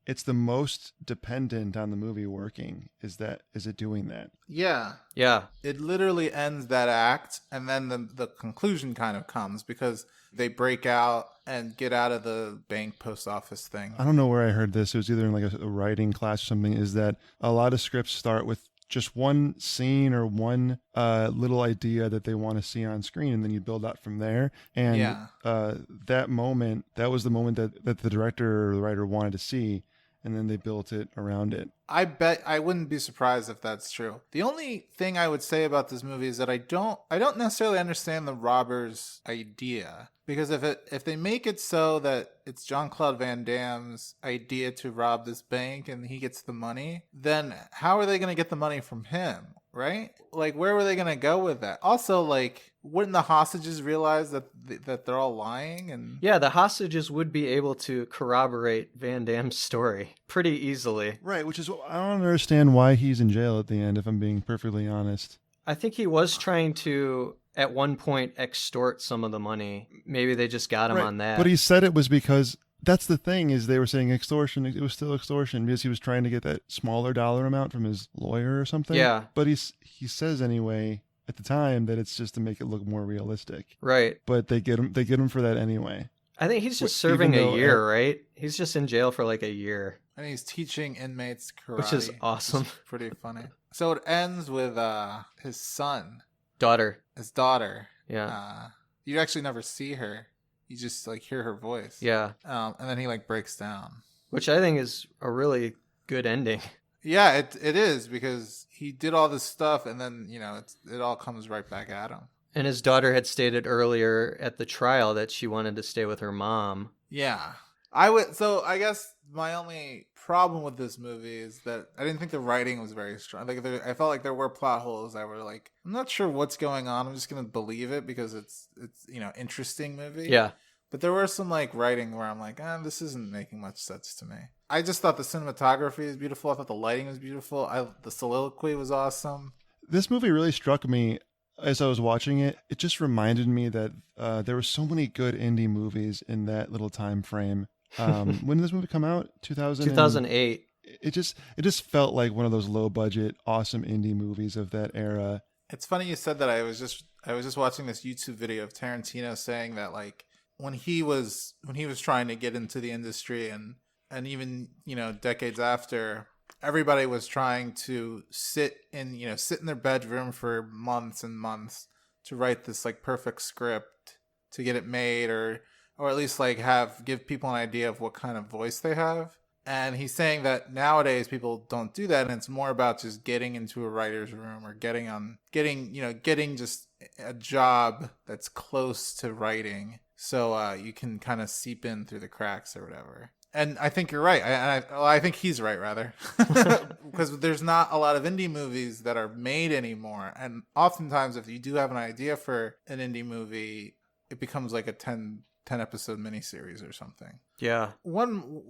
Speaker 3: it's the most dependent on the movie working. Is it doing that?
Speaker 4: Yeah.
Speaker 2: Yeah.
Speaker 4: It literally ends that act, and then the conclusion kind of comes because they break out and get out of the bank post office thing.
Speaker 3: I don't know where I heard this. It was either in like a writing class or something, is that a lot of scripts start with just one scene or one little idea that they want to see on screen, and then you build out from there. And that was the moment that the director or the writer wanted to see, and then they built it around it.
Speaker 4: I bet I wouldn't be surprised if that's true. The only thing I would say about this movie is that I don't necessarily understand the robber's idea. Because if they make it so that it's Jean-Claude Van Damme's idea to rob this bank and he gets the money, then how are they going to get the money from him, right? Like, where were they going to go with that? Also, like, wouldn't the hostages realize that they're all lying? And
Speaker 2: yeah, the hostages would be able to corroborate Van Damme's story pretty easily.
Speaker 3: Right, which is, I don't understand why he's in jail at the end, if I'm being perfectly honest.
Speaker 2: I think he was trying to... at one point extort some of the money. Maybe they just got him on that.
Speaker 3: But he said it was because that's the thing, is they were saying extortion. It was still extortion because he was trying to get that smaller dollar amount from his lawyer or something.
Speaker 2: Yeah.
Speaker 3: But he says anyway at the time that it's just to make it look more realistic.
Speaker 2: Right.
Speaker 3: But they get him for that anyway.
Speaker 2: I think he's just serving a year, right? He's just in jail for like a year.
Speaker 4: And he's teaching inmates karate.
Speaker 2: Which is awesome.
Speaker 4: Which is pretty funny. So it ends with his son.
Speaker 2: His daughter.
Speaker 4: Yeah. You actually never see her. You just like hear her voice.
Speaker 2: Yeah.
Speaker 4: And then he like breaks down.
Speaker 2: Which I think is a really good ending.
Speaker 4: Yeah, it is because he did all this stuff and then, it all comes right back at him.
Speaker 2: And his daughter had stated earlier at the trial that she wanted to stay with her mom.
Speaker 4: Yeah. So I guess my only problem with this movie is that I didn't think the writing was very strong. Like I felt like there were plot holes that were like, I'm not sure what's going on. I'm just going to believe it because it's interesting movie.
Speaker 2: Yeah.
Speaker 4: But there were some like writing where I'm like, this isn't making much sense to me. I just thought the cinematography is beautiful. I thought the lighting was beautiful. The soliloquy was awesome.
Speaker 3: This movie really struck me as I was watching it. It just reminded me that there were so many good indie movies in that little time frame. When did this movie come out?
Speaker 2: 2008.
Speaker 3: It just felt like one of those low budget, awesome indie movies of that era.
Speaker 4: It's funny you said that. I was just watching this YouTube video of Tarantino saying that like when he was trying to get into the industry and even, you know, decades after, everybody was trying to sit in their bedroom for months and months to write this like perfect script to get it made or at least like give people an idea of what kind of voice they have. And he's saying that nowadays people don't do that, and it's more about just getting into a writer's room or getting just a job that's close to writing, so you can kind of seep in through the cracks or whatever. And I think you're right. I think he's right, rather, because there's not a lot of indie movies that are made anymore. And oftentimes, if you do have an idea for an indie movie, it becomes like a 10 episode miniseries or something.
Speaker 2: Yeah.
Speaker 4: One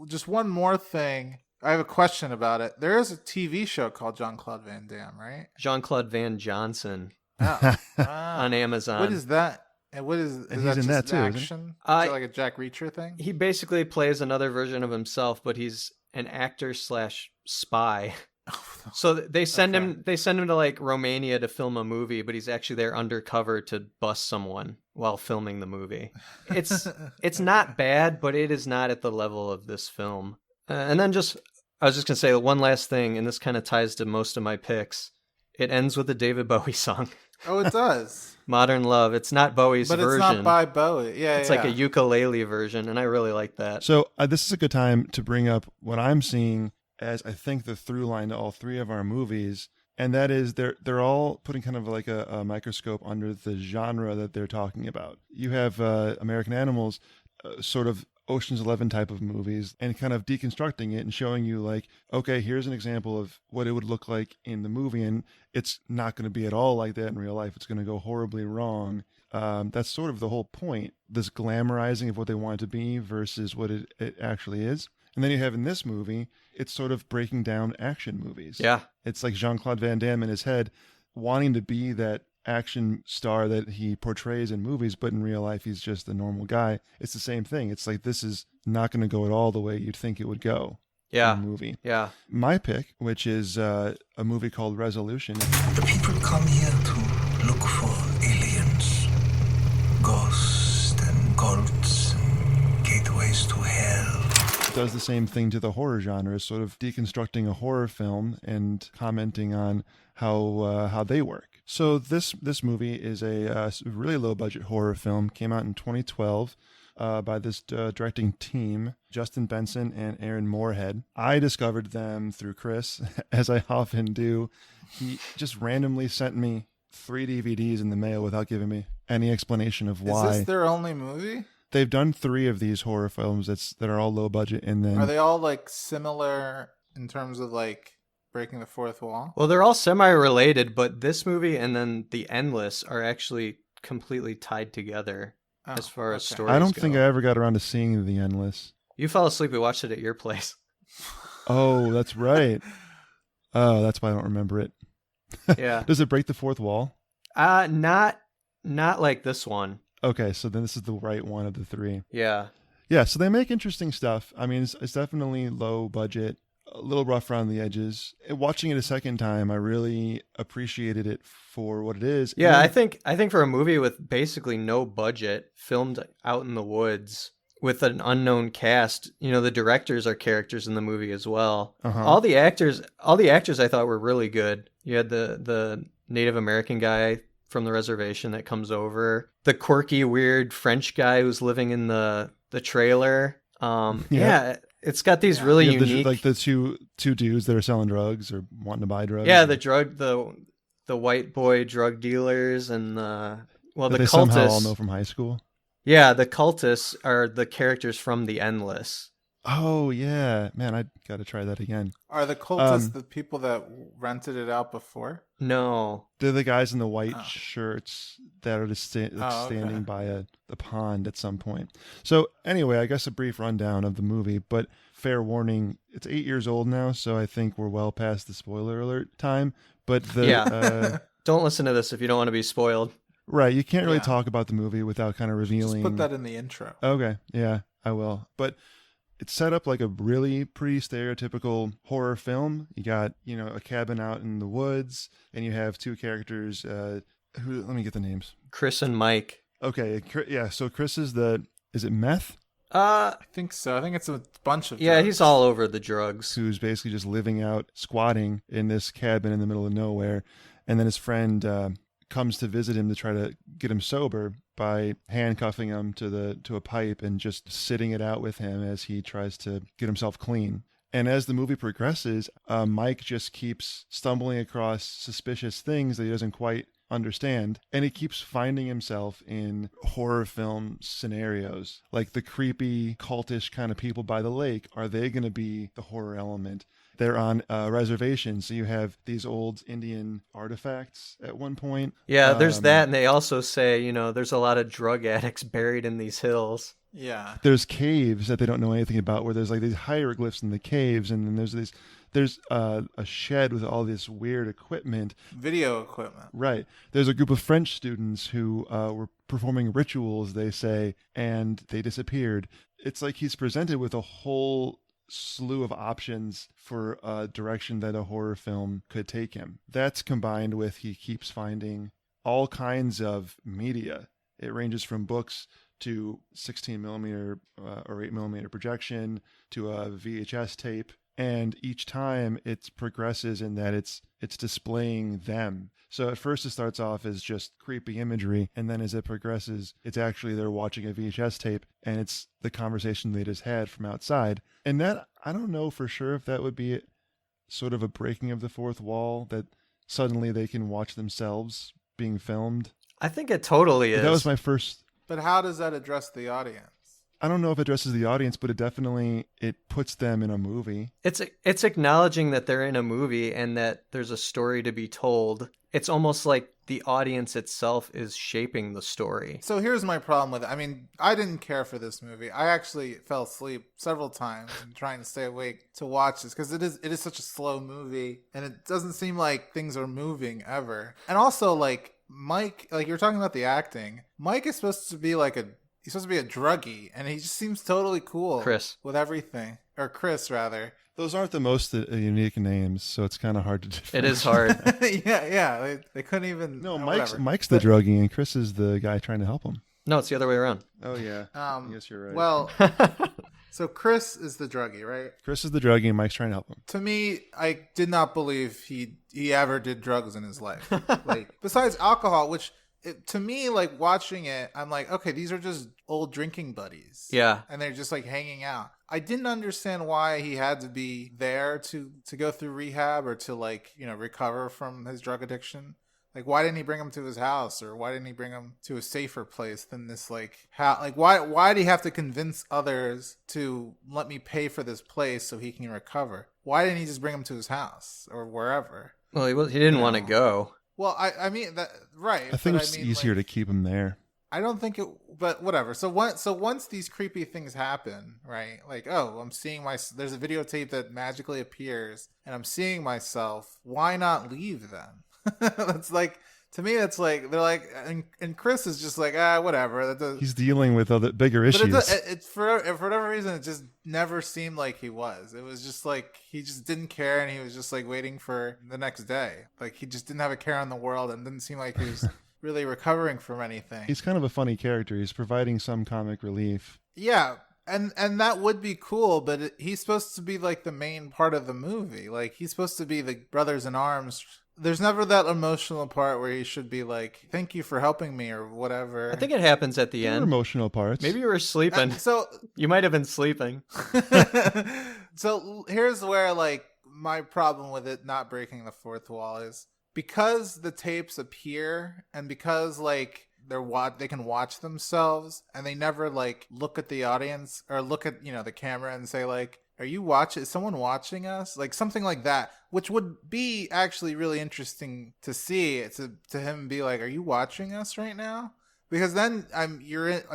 Speaker 4: more thing. I have a question about it. There is a TV show called Jean-Claude Van Damme, right?
Speaker 2: Jean-Claude Van Johnson
Speaker 4: Oh.
Speaker 2: on Amazon.
Speaker 4: What is that? And what is
Speaker 3: And
Speaker 4: that
Speaker 3: he's in
Speaker 4: just
Speaker 3: that too, isn't he?
Speaker 4: action? Is that like a Jack Reacher thing?
Speaker 2: He basically plays another version of himself, but he's an actor / spy. So they send him to like Romania to film a movie, but he's actually there undercover to bust someone while filming the movie. It's not bad, but it is not at the level of this film. And then I was just gonna say one last thing, and this kind of ties to most of my picks. It ends with a David Bowie song.
Speaker 4: Oh, it does.
Speaker 2: Modern Love. It's not Bowie's
Speaker 4: But
Speaker 2: version.
Speaker 4: it's not by Bowie. Yeah,
Speaker 2: It's like a ukulele version, and I really like that.
Speaker 3: So this is a good time to bring up what I'm seeing as I think the through line to all three of our movies, and that is they're all putting kind of like a microscope under the genre that they're talking about. You have American Animals, sort of Ocean's 11 type of movies, and kind of deconstructing it and showing you like, okay, here's an example of what it would look like in the movie, and it's not going to be at all like that in real life. It's going to go horribly wrong. That's sort of the whole point, this glamorizing of what they want it to be versus what it actually is. And then you have in this movie, it's sort of breaking down action movies.
Speaker 2: Yeah.
Speaker 3: It's like Jean-Claude Van Damme in his head wanting to be that action star that he portrays in movies, but in real life, he's just a normal guy. It's the same thing. It's like, this is not going to go at all the way you'd think it would go.
Speaker 2: Yeah.
Speaker 3: In a movie.
Speaker 2: Yeah.
Speaker 3: My pick, which is a movie called Resolution.
Speaker 6: The people come here to look for aliens, ghosts and cults, and gateways to hell.
Speaker 3: Does the same thing to the horror genre, sort of deconstructing a horror film and commenting on how they work. So this movie is a really low budget horror film. Came out in 2012 by this directing team, Justin Benson and Aaron Moorhead. I discovered them through Chris, as I often do. He just randomly sent me 3 DVDs in the mail without giving me any explanation of why.
Speaker 4: Is this their only movie?
Speaker 3: They've done 3 of these horror films that are all low budget, and then
Speaker 4: Are they all like similar in terms of like breaking the fourth wall?
Speaker 2: Well, they're all semi-related, but this movie and then The Endless are actually completely tied together as far as stories
Speaker 3: I don't
Speaker 2: go.
Speaker 3: think I ever got around to seeing The Endless.
Speaker 2: You fell asleep. We watched it at your place.
Speaker 3: Oh, that's right. Oh, that's why I don't remember it.
Speaker 2: Yeah.
Speaker 3: Does it break the fourth wall?
Speaker 2: Not like this one.
Speaker 3: Okay, so then this is the right one of the 3.
Speaker 2: Yeah.
Speaker 3: Yeah, so they make interesting stuff. I mean, it's definitely low budget, a little rough around the edges. Watching it a second time, I really appreciated it for what it is.
Speaker 2: Yeah,
Speaker 3: And
Speaker 2: I think for a movie with basically no budget, filmed out in the woods with an unknown cast, you know, the directors are characters in the movie as well.
Speaker 3: Uh-huh.
Speaker 2: All the actors I thought were really good. You had the Native American guy from the reservation that comes over, the quirky, weird French guy who's living in the trailer. Yeah, it's got these really unique,
Speaker 3: like the two dudes that are selling drugs or wanting to buy drugs.
Speaker 2: yeah, the white boy drug dealers and the
Speaker 3: they somehow all
Speaker 2: cultists.
Speaker 3: know from high school.
Speaker 2: Yeah, the cultists are the characters from The Endless.
Speaker 3: Oh yeah, man, I got to try that again.
Speaker 4: Are the cultists the people that rented it out before?
Speaker 2: No.
Speaker 3: They're the guys in the white shirts that are just
Speaker 4: Oh, okay.
Speaker 3: standing by the pond at some point. So anyway, I guess a brief rundown of the movie, but fair warning, it's 8 years old now, so I think we're well past the spoiler alert time. But
Speaker 2: Don't listen to this if you don't want to be spoiled.
Speaker 3: Right, you can't really talk about the movie without kind of revealing.
Speaker 4: Just put that in the intro.
Speaker 3: Okay, yeah, I will. But it's set up like a really pretty stereotypical horror film. You got, a cabin out in the woods, and you have two characters. Let me get the names.
Speaker 2: Chris and Mike.
Speaker 3: Okay, yeah. So Chris is is it meth?
Speaker 4: I think so. I think it's a bunch of
Speaker 2: Yeah,
Speaker 4: drugs.
Speaker 2: he's all over the drugs.
Speaker 3: Who's basically just living out, squatting in this cabin in the middle of nowhere, and then his friend comes to visit him to try to get him sober by handcuffing him to a pipe and just sitting it out with him as he tries to get himself clean. And as the movie progresses, Mike just keeps stumbling across suspicious things that he doesn't quite understand, and he keeps finding himself in horror film scenarios, like the creepy cultish kind of people by the lake. Are they going to be the horror element? They're on a reservation, so you have these old Indian artifacts at one point.
Speaker 2: Yeah, there's that, and they also say, there's a lot of drug addicts buried in these hills.
Speaker 4: Yeah.
Speaker 3: There's caves that they don't know anything about, where there's like these hieroglyphs in the caves, and then there's a shed with all this weird equipment.
Speaker 4: Video equipment.
Speaker 3: Right. There's a group of French students who were performing rituals, they say, and they disappeared. It's like he's presented with a whole slew of options for a direction that a horror film could take him. That's combined with he keeps finding all kinds of media. It ranges from books to 16 millimeter or 8 millimeter projection to a VHS tape. And each time it progresses in that it's displaying them. So at first it starts off as just creepy imagery, and then as it progresses, it's actually they're watching a VHS tape, and it's the conversation they just had from outside. And that, I don't know for sure if that would be sort of a breaking of the fourth wall, that suddenly they can watch themselves being filmed.
Speaker 2: I think it totally is.
Speaker 3: That was my first...
Speaker 4: But how does that address the audience?
Speaker 3: I don't know if it addresses the audience, but it puts them in a movie.
Speaker 2: It's acknowledging that they're in a movie and that there's a story to be told. It's almost like the audience itself is shaping the story.
Speaker 4: So here's my problem with it. I mean, I didn't care for this movie. I actually fell asleep several times and trying to stay awake to watch this because it is such a slow movie and it doesn't seem like things are moving ever. And also, like, Mike, like you're talking about the acting, Mike is supposed to be he's supposed to be a druggie, and he just seems totally cool.
Speaker 2: Chris.
Speaker 4: With everything. Or Chris, rather.
Speaker 3: Those aren't the most unique names, so it's kind of hard to differentiate.
Speaker 2: It is hard.
Speaker 4: yeah. They couldn't even...
Speaker 3: No, Mike's the druggie, and Chris is the guy trying to help him.
Speaker 2: No, it's the other way around.
Speaker 3: Oh, yeah. Yes, you're right.
Speaker 4: Well, so Chris is the druggie, right?
Speaker 3: Chris is the druggie, and Mike's trying to help him.
Speaker 4: To me, I did not believe he ever did drugs in his life. Like, besides alcohol, which... to me, like, watching it, I'm like, okay, these are just old drinking buddies.
Speaker 2: Yeah.
Speaker 4: And they're just, like, hanging out. I didn't understand why he had to be there to go through rehab or to, like, recover from his drug addiction. Like, why didn't he bring him to his house? Or why didn't he bring him to a safer place than this, like, why did he have to convince others to let me pay for this place so he can recover? Why didn't he just bring him to his house or wherever?
Speaker 2: Well, he didn't want to go.
Speaker 4: Well, I mean that right.
Speaker 3: I think it's easier to keep him there.
Speaker 4: I don't think it, but whatever. So once these creepy things happen, right? Like, oh, I'm seeing there's a videotape that magically appears, and I'm seeing myself. Why not leave then? That's like, to me, it's like they're like, and Chris is just like, whatever.
Speaker 3: He's dealing with other bigger issues.
Speaker 4: But for whatever reason, it just never seemed like he was. It was just like he just didn't care, and he was just like waiting for the next day. Like he just didn't have a care in the world, and didn't seem like he was really recovering from anything.
Speaker 3: He's kind of a funny character. He's providing some comic relief.
Speaker 4: Yeah. And that would be cool, but he's supposed to be like the main part of the movie. Like he's supposed to be the brothers in arms. There's never that emotional part where he should be like, thank you for helping me or whatever.
Speaker 2: I think it happens at the end.
Speaker 3: Emotional parts.
Speaker 2: Maybe you were sleeping.
Speaker 4: So
Speaker 2: you might have been sleeping.
Speaker 4: So here's where like my problem with it not breaking the fourth wall is because the tapes appear and because like they can watch themselves, and they never like look at the audience or look at the camera and say like, are you watching? Is someone watching us? Like something like that, which would be actually really interesting to see. To him be like, are you watching us right now? Because then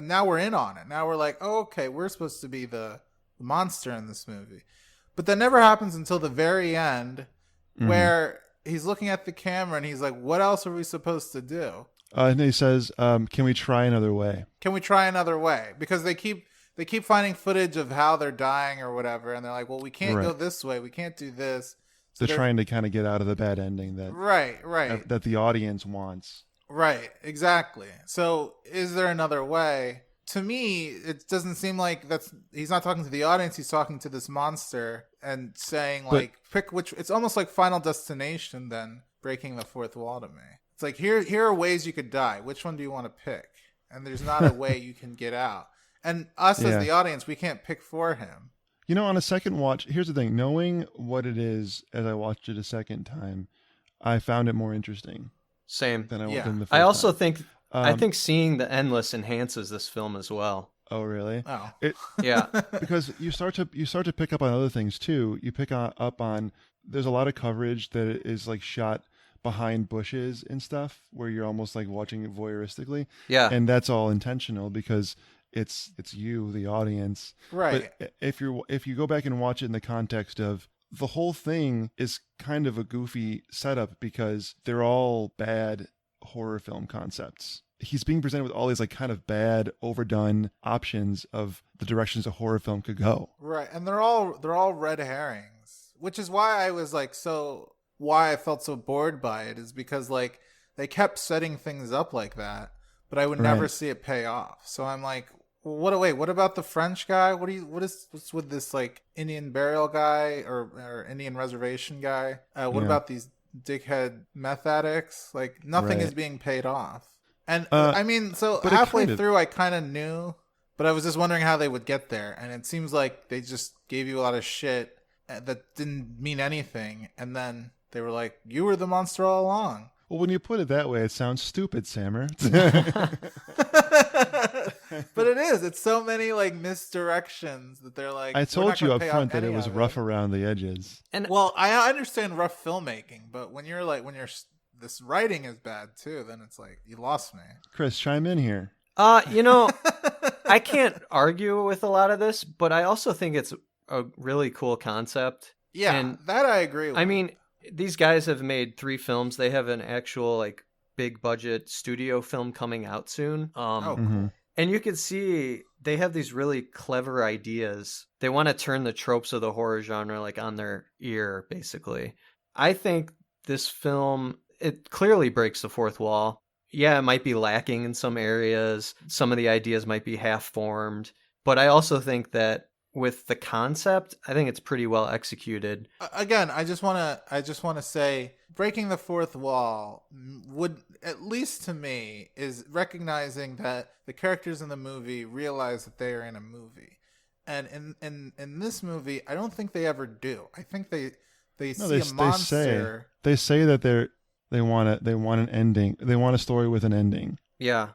Speaker 4: now we're in on it. Now we're like, oh, okay, we're supposed to be the monster in this movie. But that never happens until the very end, where he's looking at the camera and he's like, what else are we supposed to do?
Speaker 3: And he says, can we try another way?
Speaker 4: Can we try another way? Because they keep finding footage of how they're dying or whatever, and they're like, well, we can't go this way. We can't do this. So
Speaker 3: they're trying to kind of get out of the bad ending that the audience wants.
Speaker 4: Right, exactly. So is there another way? To me, it doesn't seem like he's not talking to the audience. He's talking to this monster and saying like, pick which. It's almost like Final Destination, then breaking the fourth wall to me. It's like, here are ways you could die. Which one do you want to pick? And there's not a way you can get out. And us as the audience, we can't pick for him.
Speaker 3: On a second watch, here's the thing. Knowing what it is as I watched it a second time, I found it more interesting.
Speaker 2: Same.
Speaker 3: Than I would in the first
Speaker 2: I also
Speaker 3: time.
Speaker 2: I think seeing the endless enhances this film as well.
Speaker 3: Oh, really?
Speaker 4: Oh.
Speaker 2: Yeah.
Speaker 3: Because you start to pick up on other things too. You pick up on there's a lot of coverage that is like shot behind bushes and stuff where you're almost like watching it voyeuristically.
Speaker 2: Yeah.
Speaker 3: And that's all intentional because it's you, the audience.
Speaker 4: Right.
Speaker 3: But if you go back and watch it in the context of the whole thing is kind of a goofy setup because they're all bad horror film concepts. He's being presented with all these like kind of bad, overdone options of the directions a horror film could go.
Speaker 4: Right. And they're all red herrings, which is why I was like why I felt so bored by it is because like they kept setting things up like that, but I would never see it pay off. So I'm like, what about the French guy? What's with this like Indian burial guy or Indian reservation guy? What about these dickhead meth addicts? Like nothing is being paid off. And I mean, so halfway through I kind of knew, but I was just wondering how they would get there. And it seems like they just gave you a lot of shit that didn't mean anything. And then they were like, you were the monster all along.
Speaker 3: Well, when you put it that way, it sounds stupid, Samer.
Speaker 4: But it is. It's so many like misdirections that they're like.
Speaker 3: I told you up front that it was rough around the edges.
Speaker 4: And well, I understand rough filmmaking, but when this writing is bad too, then it's like you lost me.
Speaker 3: Chris, chime in here.
Speaker 2: I can't argue with a lot of this, but I also think it's a really cool concept.
Speaker 4: Yeah, and that I agree with.
Speaker 2: I mean, these guys have made 3 films. They have an actual like big budget studio film coming out soon.
Speaker 4: Cool.
Speaker 2: And you can see they have these really clever ideas. They want to turn the tropes of the horror genre like on their ear, basically. I think this film, it clearly breaks the fourth wall. Yeah, it might be lacking in some areas. Some of the ideas might be half-formed. But I also think that with the concept, I think it's pretty well executed.
Speaker 4: Again, I just want to say breaking the fourth wall would, at least to me, is recognizing that the characters in the movie realize that they are in a movie. And in this movie, I don't think they ever do. I think they see a monster.
Speaker 3: They say that they want an ending. They want a story with an ending.
Speaker 2: Yeah.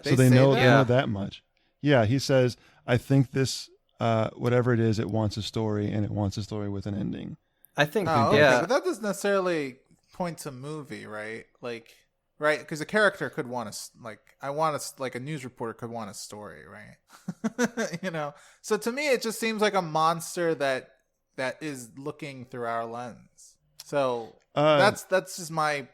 Speaker 3: So they know that much. Yeah, he says, I think this whatever it is, it wants a story, and it wants a story with an ending.
Speaker 2: I think,
Speaker 4: but that doesn't necessarily point to movie, right? Like, right? Because a character could want a news reporter could want a story, right? So to me, it just seems like a monster that is looking through our lens. So that's just my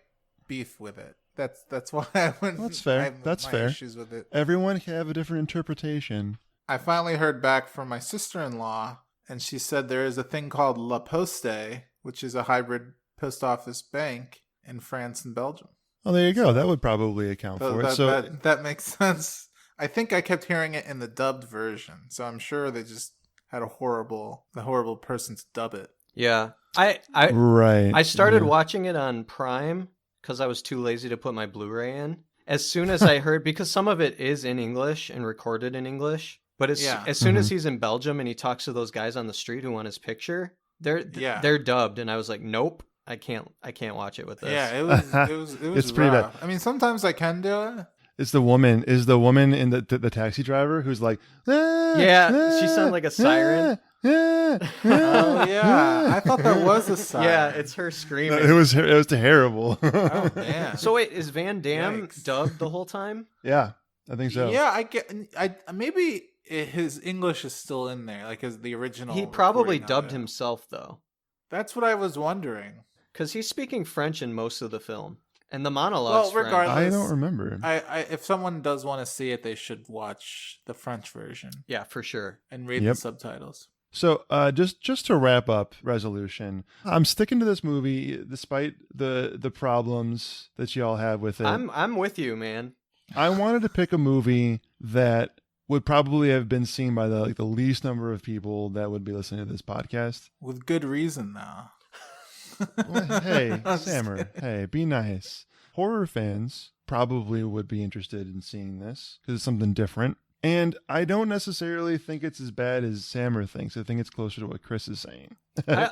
Speaker 4: beef with it. That's why I wouldn't.
Speaker 3: That's fair. That's fair.
Speaker 4: Issues with it.
Speaker 3: Everyone can have a different interpretation.
Speaker 4: I finally heard back from my sister-in-law, and she said there is a thing called La Poste, which is a hybrid post office bank in France and Belgium.
Speaker 3: Oh, there you go. That would probably account for it. So
Speaker 4: that makes sense. I think I kept hearing it in the dubbed version, so I'm sure they just had the horrible person to dub it.
Speaker 2: Yeah.
Speaker 3: Right.
Speaker 2: I started watching it on Prime because I was too lazy to put my Blu-ray in. As soon as I heard, because some of it is in English and recorded in English, but as soon as he's in Belgium and he talks to those guys on the street who want his picture, they're dubbed, and I was like, nope, I can't watch it with this.
Speaker 4: Yeah, it was
Speaker 3: it's pretty bad.
Speaker 4: I mean, sometimes I can do it.
Speaker 3: It's the woman. Is the woman in the taxi driver who's like,
Speaker 2: yeah, she sounds like a siren.
Speaker 4: Oh yeah, I thought that was a siren.
Speaker 2: Yeah, it's her screaming.
Speaker 3: It was terrible.
Speaker 4: Oh man.
Speaker 2: So wait, is Van Damme
Speaker 4: Yikes.
Speaker 2: dubbed the whole time?
Speaker 3: Yeah, I think so.
Speaker 4: Yeah, I maybe his English is still in there, like as the original.
Speaker 2: He probably
Speaker 4: recording of
Speaker 2: dubbed
Speaker 4: it.
Speaker 2: himself though,
Speaker 4: That's what I was wondering.
Speaker 2: because he's speaking French in most of the film, and the monologues.
Speaker 4: Well, regardless,
Speaker 3: I don't remember.
Speaker 4: I if someone does want to see it, they should watch the French version
Speaker 2: Yeah, for sure.
Speaker 4: and read
Speaker 3: Yep.
Speaker 4: the subtitles.
Speaker 3: So, just to wrap up Resolution, I'm sticking to this movie despite the problems that y'all have with it.
Speaker 2: I'm with you, man.
Speaker 3: I wanted to pick a movie that would probably have been seen by the least number of people that would be listening to this podcast.
Speaker 4: With good reason, though.
Speaker 3: Well, hey, Samer, hey, be nice. Horror fans probably would be interested in seeing this because it's something different. And I don't necessarily think it's as bad as Samer thinks. I think it's closer to what Chris is saying.
Speaker 2: I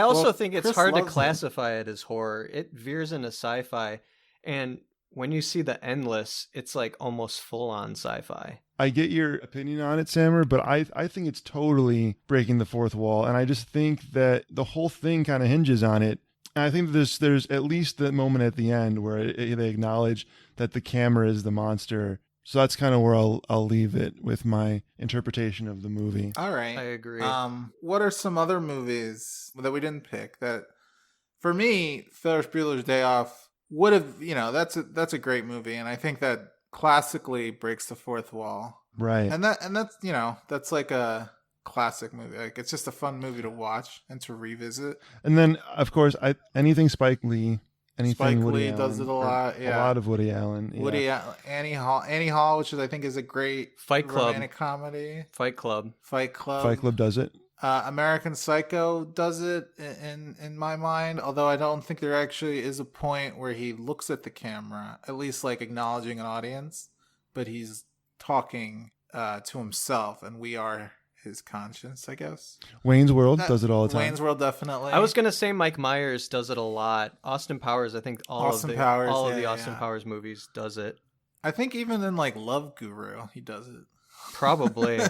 Speaker 2: also
Speaker 4: Well,
Speaker 2: think it's
Speaker 4: Chris
Speaker 2: hard to
Speaker 4: loves it.
Speaker 2: classify it as horror. It veers into sci-fi, and when you see the endless, it's like almost full-on sci-fi.
Speaker 3: I get your opinion on it, Samer, but I think it's totally breaking the fourth wall. And I just think that the whole thing kind of hinges on it. And I think there's at least the moment at the end where they acknowledge that the camera is the monster. So that's kind of where I'll leave it with my interpretation of the movie.
Speaker 4: All right.
Speaker 2: I agree.
Speaker 4: What are some other movies that we didn't pick that, for me, Ferris Bueller's Day Off would have, that's a great movie, and I think that classically breaks the fourth wall.
Speaker 3: Right.
Speaker 4: And that's like a classic movie. Like it's just a fun movie to watch and to revisit.
Speaker 3: And then, of course, anything Spike Lee, anything
Speaker 4: Spike
Speaker 3: Woody
Speaker 4: Lee
Speaker 3: Allen,
Speaker 4: does it a
Speaker 3: or
Speaker 4: lot. Yeah,
Speaker 3: a lot of Woody Allen. Yeah.
Speaker 4: Annie Hall, which is I think is a great
Speaker 2: Fight Club.
Speaker 4: romantic comedy.
Speaker 2: Fight Club.
Speaker 4: Fight Club.
Speaker 3: Fight Club does it.
Speaker 4: American Psycho does it in my mind, although I don't think there actually is a point where he looks at the camera, at least like acknowledging an audience, but he's talking to himself, and we are his conscience, I guess.
Speaker 3: Wayne's World does it all the time.
Speaker 4: Wayne's World, definitely.
Speaker 2: I was gonna say Mike Myers does it a lot. Austin Powers, I think all of the Austin Powers movies does it.
Speaker 4: I think even in like Love Guru, he does it.
Speaker 2: Probably.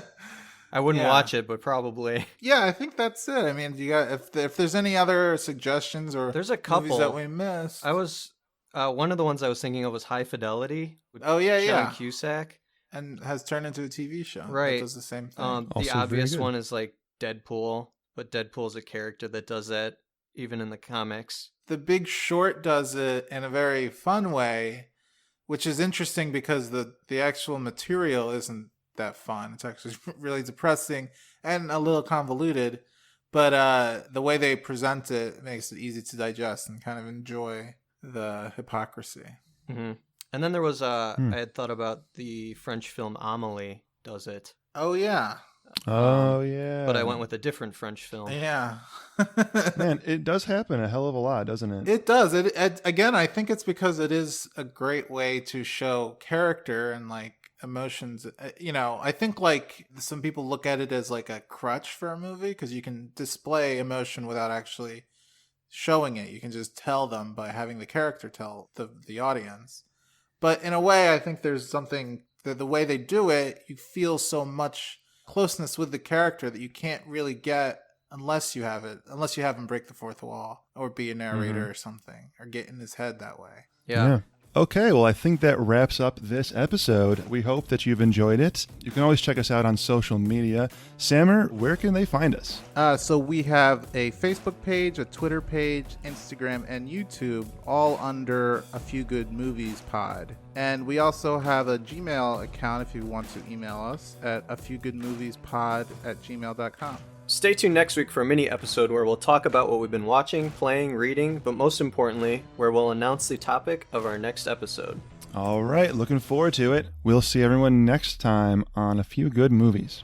Speaker 2: I wouldn't
Speaker 4: Yeah.
Speaker 2: watch it, but probably.
Speaker 4: Yeah, I think that's it. I mean, you got if there's any other suggestions or
Speaker 2: There's a couple
Speaker 4: movies that we missed.
Speaker 2: I was one of the ones I was thinking of was High Fidelity. With
Speaker 4: Oh, yeah,
Speaker 2: John
Speaker 4: yeah.
Speaker 2: Cusack.
Speaker 4: And has turned into a TV show.
Speaker 2: Right.
Speaker 4: That does the same thing.
Speaker 3: Also
Speaker 2: The
Speaker 3: very
Speaker 2: obvious
Speaker 3: good.
Speaker 2: one is like Deadpool, but Deadpool's a character that does that even in the comics.
Speaker 4: The Big Short does it in a very fun way, which is interesting because the actual material isn't that fun. It's actually really depressing and a little convoluted, but the way they present it makes it easy to digest and kind of enjoy the hypocrisy.
Speaker 2: Mm-hmm. And then there was I had thought about the French film Amélie does it.
Speaker 4: Oh yeah,
Speaker 3: Oh, yeah.
Speaker 2: But I went with a different French film.
Speaker 4: yeah.
Speaker 3: Man, it does happen a hell of a lot, doesn't it?
Speaker 4: It does. It again. I think it's because it is a great way to show character and like emotions. I think like some people look at it as like a crutch for a movie because you can display emotion without actually showing it. You can just tell them by having the character tell the audience. But in a way, I think there's something that the way they do it, you feel so much closeness with the character that you can't really get unless you have him break the fourth wall or be a narrator or something or get in his head that way.
Speaker 2: Yeah.
Speaker 3: Okay, well, I think that wraps up this episode. We hope that you've enjoyed it. You can always check us out on social media. Samer, where can they find us?
Speaker 4: So we have a Facebook page, a Twitter page, Instagram, and YouTube, all under A Few Good Movies Pod. And we also have a Gmail account if you want to email us at afewgoodmoviespod@gmail.com.
Speaker 2: Stay tuned next week for a mini episode where we'll talk about what we've been watching, playing, reading, but most importantly, where we'll announce the topic of our next episode.
Speaker 3: All right, looking forward to it. We'll see everyone next time on A Few Good Movies.